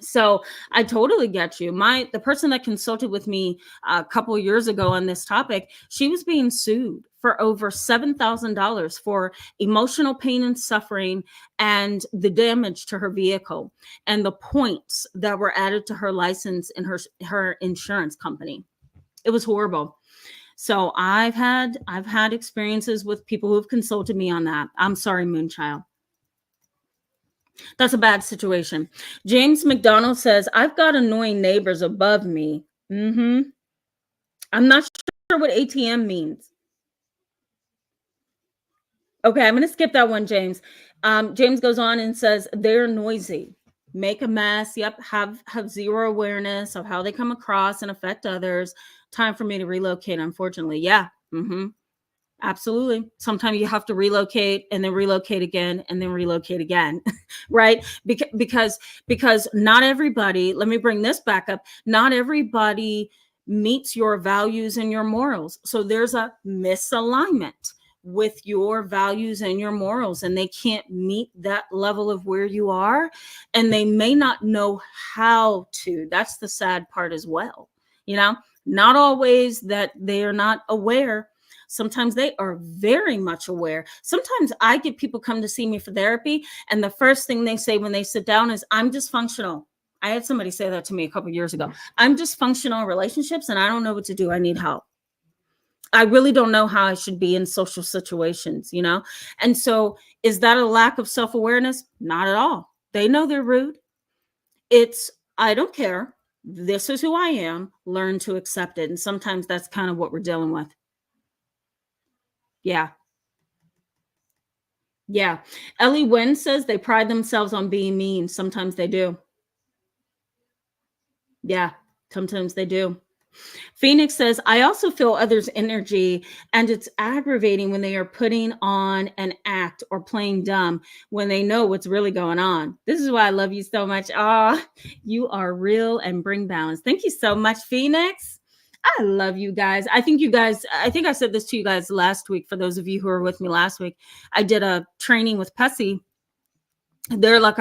So I totally get you. The person that consulted with me a couple of years ago on this topic, she was being sued for over $7,000 for emotional pain and suffering and the damage to her vehicle and the points that were added to her license and her insurance company. It was horrible. So I've had experiences with people who have consulted me on that. I'm sorry, Moonchild. That's a bad situation. James McDonald says, I've got annoying neighbors above me. I'm not sure what ATM means. Okay, I'm going to skip that one, James. James goes on and says, they're noisy, make a mess. Yep, have zero awareness of how they come across and affect others. Time for me to relocate, unfortunately. Yeah. Absolutely. Sometimes you have to relocate and then relocate again and then relocate again, right? Because not everybody, let me bring this back up, not everybody meets your values and your morals. So there's a misalignment with your values and your morals, and they can't meet that level of where you are, and they may not know how to. That's the sad part as well. You know, not always that they are not aware. Sometimes they are very much aware. Sometimes I get people come to see me for therapy, and the first thing they say when they sit down is, I'm dysfunctional. I had somebody say that to me a couple of years ago. I'm dysfunctional in relationships and I don't know what to do. I need help. I really don't know how I should be in social situations, you know? And so is that a lack of self-awareness? Not at all. They know they're rude. It's, I don't care. This is who I am. Learn to accept it. And sometimes that's kind of what we're dealing with. Yeah. Yeah. Ellie Wynn says they pride themselves on being mean. Sometimes they do. Yeah. Sometimes they do. Phoenix says, I also feel others' energy, and it's aggravating when they are putting on an act or playing dumb when they know what's really going on. This is why I love you so much. You are real and bring balance. Thank you so much, Phoenix. I love you guys. I think I said this to you guys last week. For those of you who were with me last week, I did a training with Pessy. They're like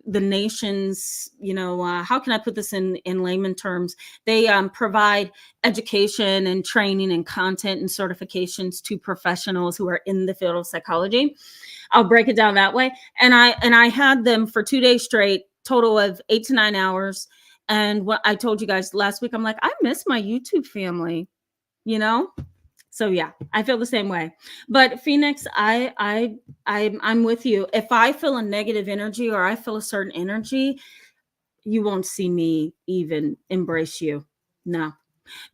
the nation's, how can I put this in layman terms? They provide education and training and content and certifications to professionals who are in the field of psychology. I'll break it down that way. And I had them for 2 days straight, total of 8 to 9 hours. And what I told you guys last week, I'm like, I miss my YouTube family, you know? So yeah, I feel the same way. But Phoenix, I'm with you. If I feel a negative energy or I feel a certain energy, you won't see me even embrace you. No.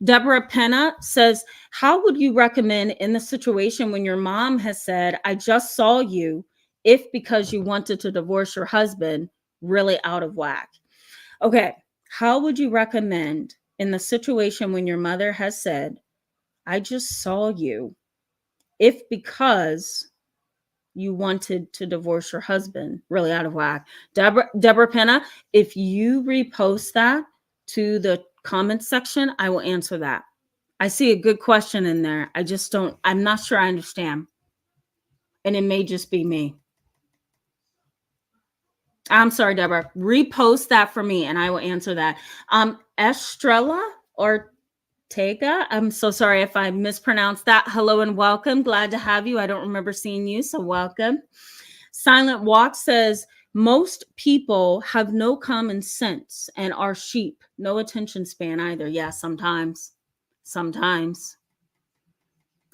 Deborah Penna says, how would you recommend in the situation when your mom has said, I just saw you, if because you wanted to divorce your husband, really out of whack? Okay. How would you recommend in the situation when your mother has said, I just saw you, if because you wanted to divorce your husband, really out of whack? Deborah Penna, if you repost that to the comments section, I will answer that. I see a good question in there. I'm not sure I understand. And it may just be me. I'm sorry, Deborah. Repost that for me and I will answer that. Estrella Ortega, I'm so sorry if I mispronounced that. Hello and welcome. Glad to have you. I don't remember seeing you, so welcome. Silent Walk says, most people have no common sense and are sheep. No attention span either. Yeah, sometimes. Sometimes.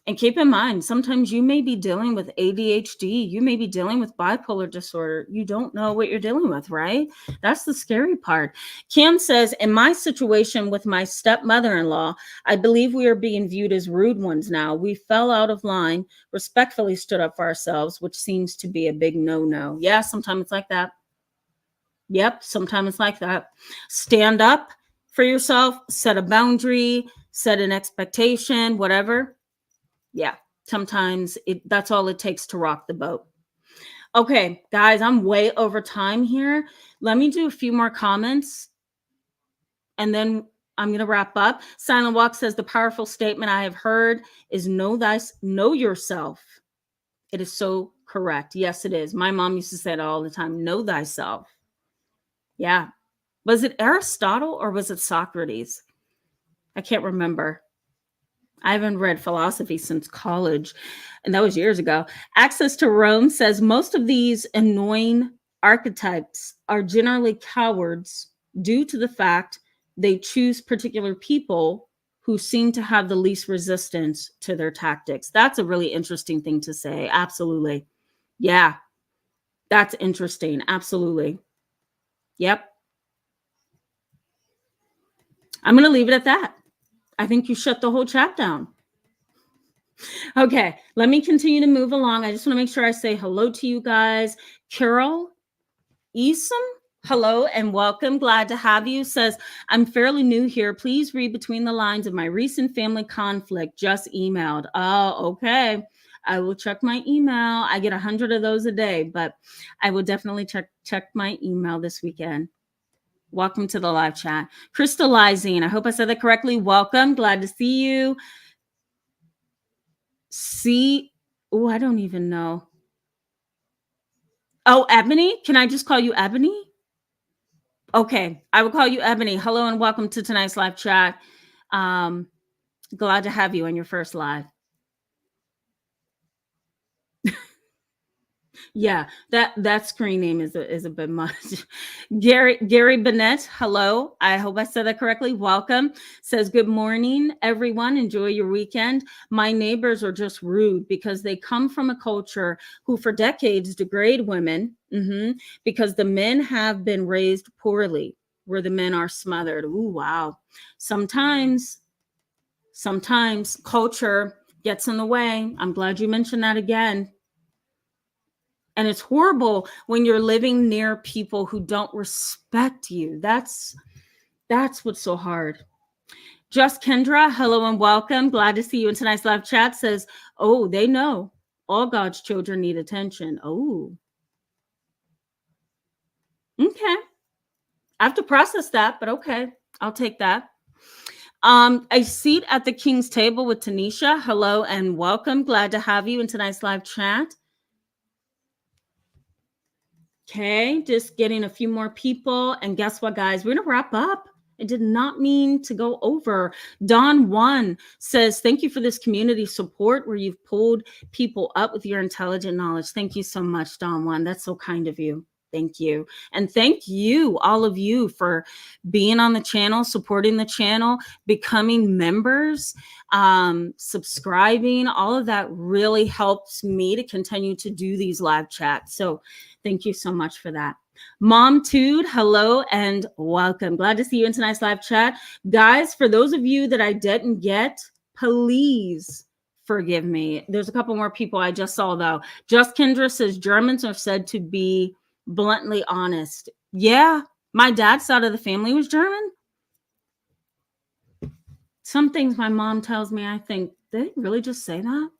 And keep in mind, sometimes you may be dealing with ADHD. You may be dealing with bipolar disorder. You don't know what you're dealing with, right? That's the scary part. Cam says, in my situation with my stepmother-in-law, I believe we are being viewed as rude ones now. We fell out of line, respectfully stood up for ourselves, which seems to be a big no-no. Yeah, sometimes it's like that. Yep, sometimes it's like that. Stand up for yourself, set a boundary, set an expectation, whatever. Yeah, sometimes that's all it takes to rock the boat. Okay, guys, I'm way over time here. Let me do a few more comments and then I'm going to wrap up. Silent Walk says, the powerful statement I have heard is know yourself. It is so correct. Yes, it is. My mom used to say it all the time. Know thyself. Yeah. Was it Aristotle or was it Socrates? I can't remember. I haven't read philosophy since college, and that was years ago. Access to Rome says most of these annoying archetypes are generally cowards due to the fact they choose particular people who seem to have the least resistance to their tactics. That's a really interesting thing to say. Absolutely. Yeah, that's interesting. Absolutely. Yep. I'm going to leave it at that. I think you shut the whole chat down. Okay, let me continue to move along. I just want to make sure I say hello to you guys. Carol Eason, hello and welcome. Glad to have you. Says, I'm fairly new here. Please read between the lines of my recent family conflict. Just emailed. Oh, okay. I will check my email. I get 100 of those a day, but I will definitely check my email this weekend. Welcome to the live chat. Crystallizing, I hope I said that correctly. Welcome. Glad to see you. I don't even know. Oh, Ebony? Can I just call you Ebony? Okay, I will call you Ebony. Hello and welcome to tonight's live chat. Glad to have you on your first live. Yeah, that screen name is a bit much. Gary Bennett, hello. I hope I said that correctly. Welcome. Says, good morning, everyone. Enjoy your weekend. My neighbors are just rude because they come from a culture who for decades degrade women because the men have been raised poorly, where the men are smothered. Ooh, wow. Sometimes culture gets in the way. I'm glad you mentioned that again. And it's horrible when you're living near people who don't respect you. That's what's so hard. Just Kendra, hello and welcome. Glad to see you in tonight's live chat. Says, oh, they know all God's children need attention. Oh, okay. I have to process that, but okay, I'll take that. A seat at the King's table with Tanisha. Hello and welcome. Glad to have you in tonight's live chat. Okay, just getting a few more people. And guess what, guys? We're going to wrap up. I did not mean to go over. Don One says, thank you for this community support where you've pulled people up with your intelligent knowledge. Thank you so much, Don One. That's so kind of you. Thank you. And thank you, all of you, for being on the channel, supporting the channel, becoming members, subscribing. All of that really helps me to continue to do these live chats. So thank you so much for that. Mom Tude, hello and welcome. Glad to see you in tonight's live chat. Guys, for those of you that I didn't get, please forgive me. There's a couple more people I just saw, though. Just Kendra says Germans are said to be bluntly honest. Yeah, my dad's side of the family was German. Some things my mom tells me, I think, did they really just say that?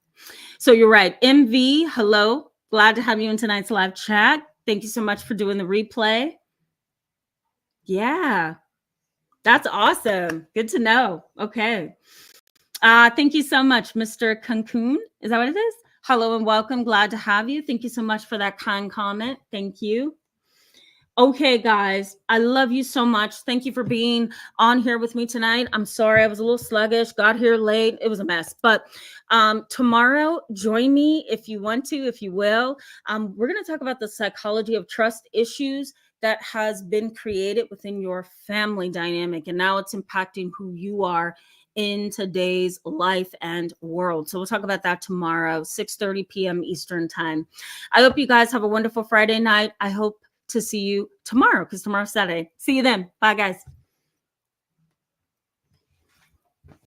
So you're right. MV, hello. Glad to have you in tonight's live chat. Thank you so much for doing the replay. Yeah, that's awesome. Good to know. Okay. Thank you so much, Mr. Cancun. Is that what it is? Hello and welcome. Glad to have you. Thank you so much for that kind comment. Thank you. Okay, guys, I love you so much. Thank you for being on here with me tonight. I'm sorry I was a little sluggish, got here late. It was a mess. But tomorrow, join me if you want to, if you will. We're going to talk about the psychology of trust issues that has been created within your family dynamic. And now it's impacting who you are in today's life and world. So we'll talk about that tomorrow, 6:30 p.m. Eastern time. I hope you guys have a wonderful Friday night. I hope to see you tomorrow because tomorrow's Saturday. See you then. Bye, guys.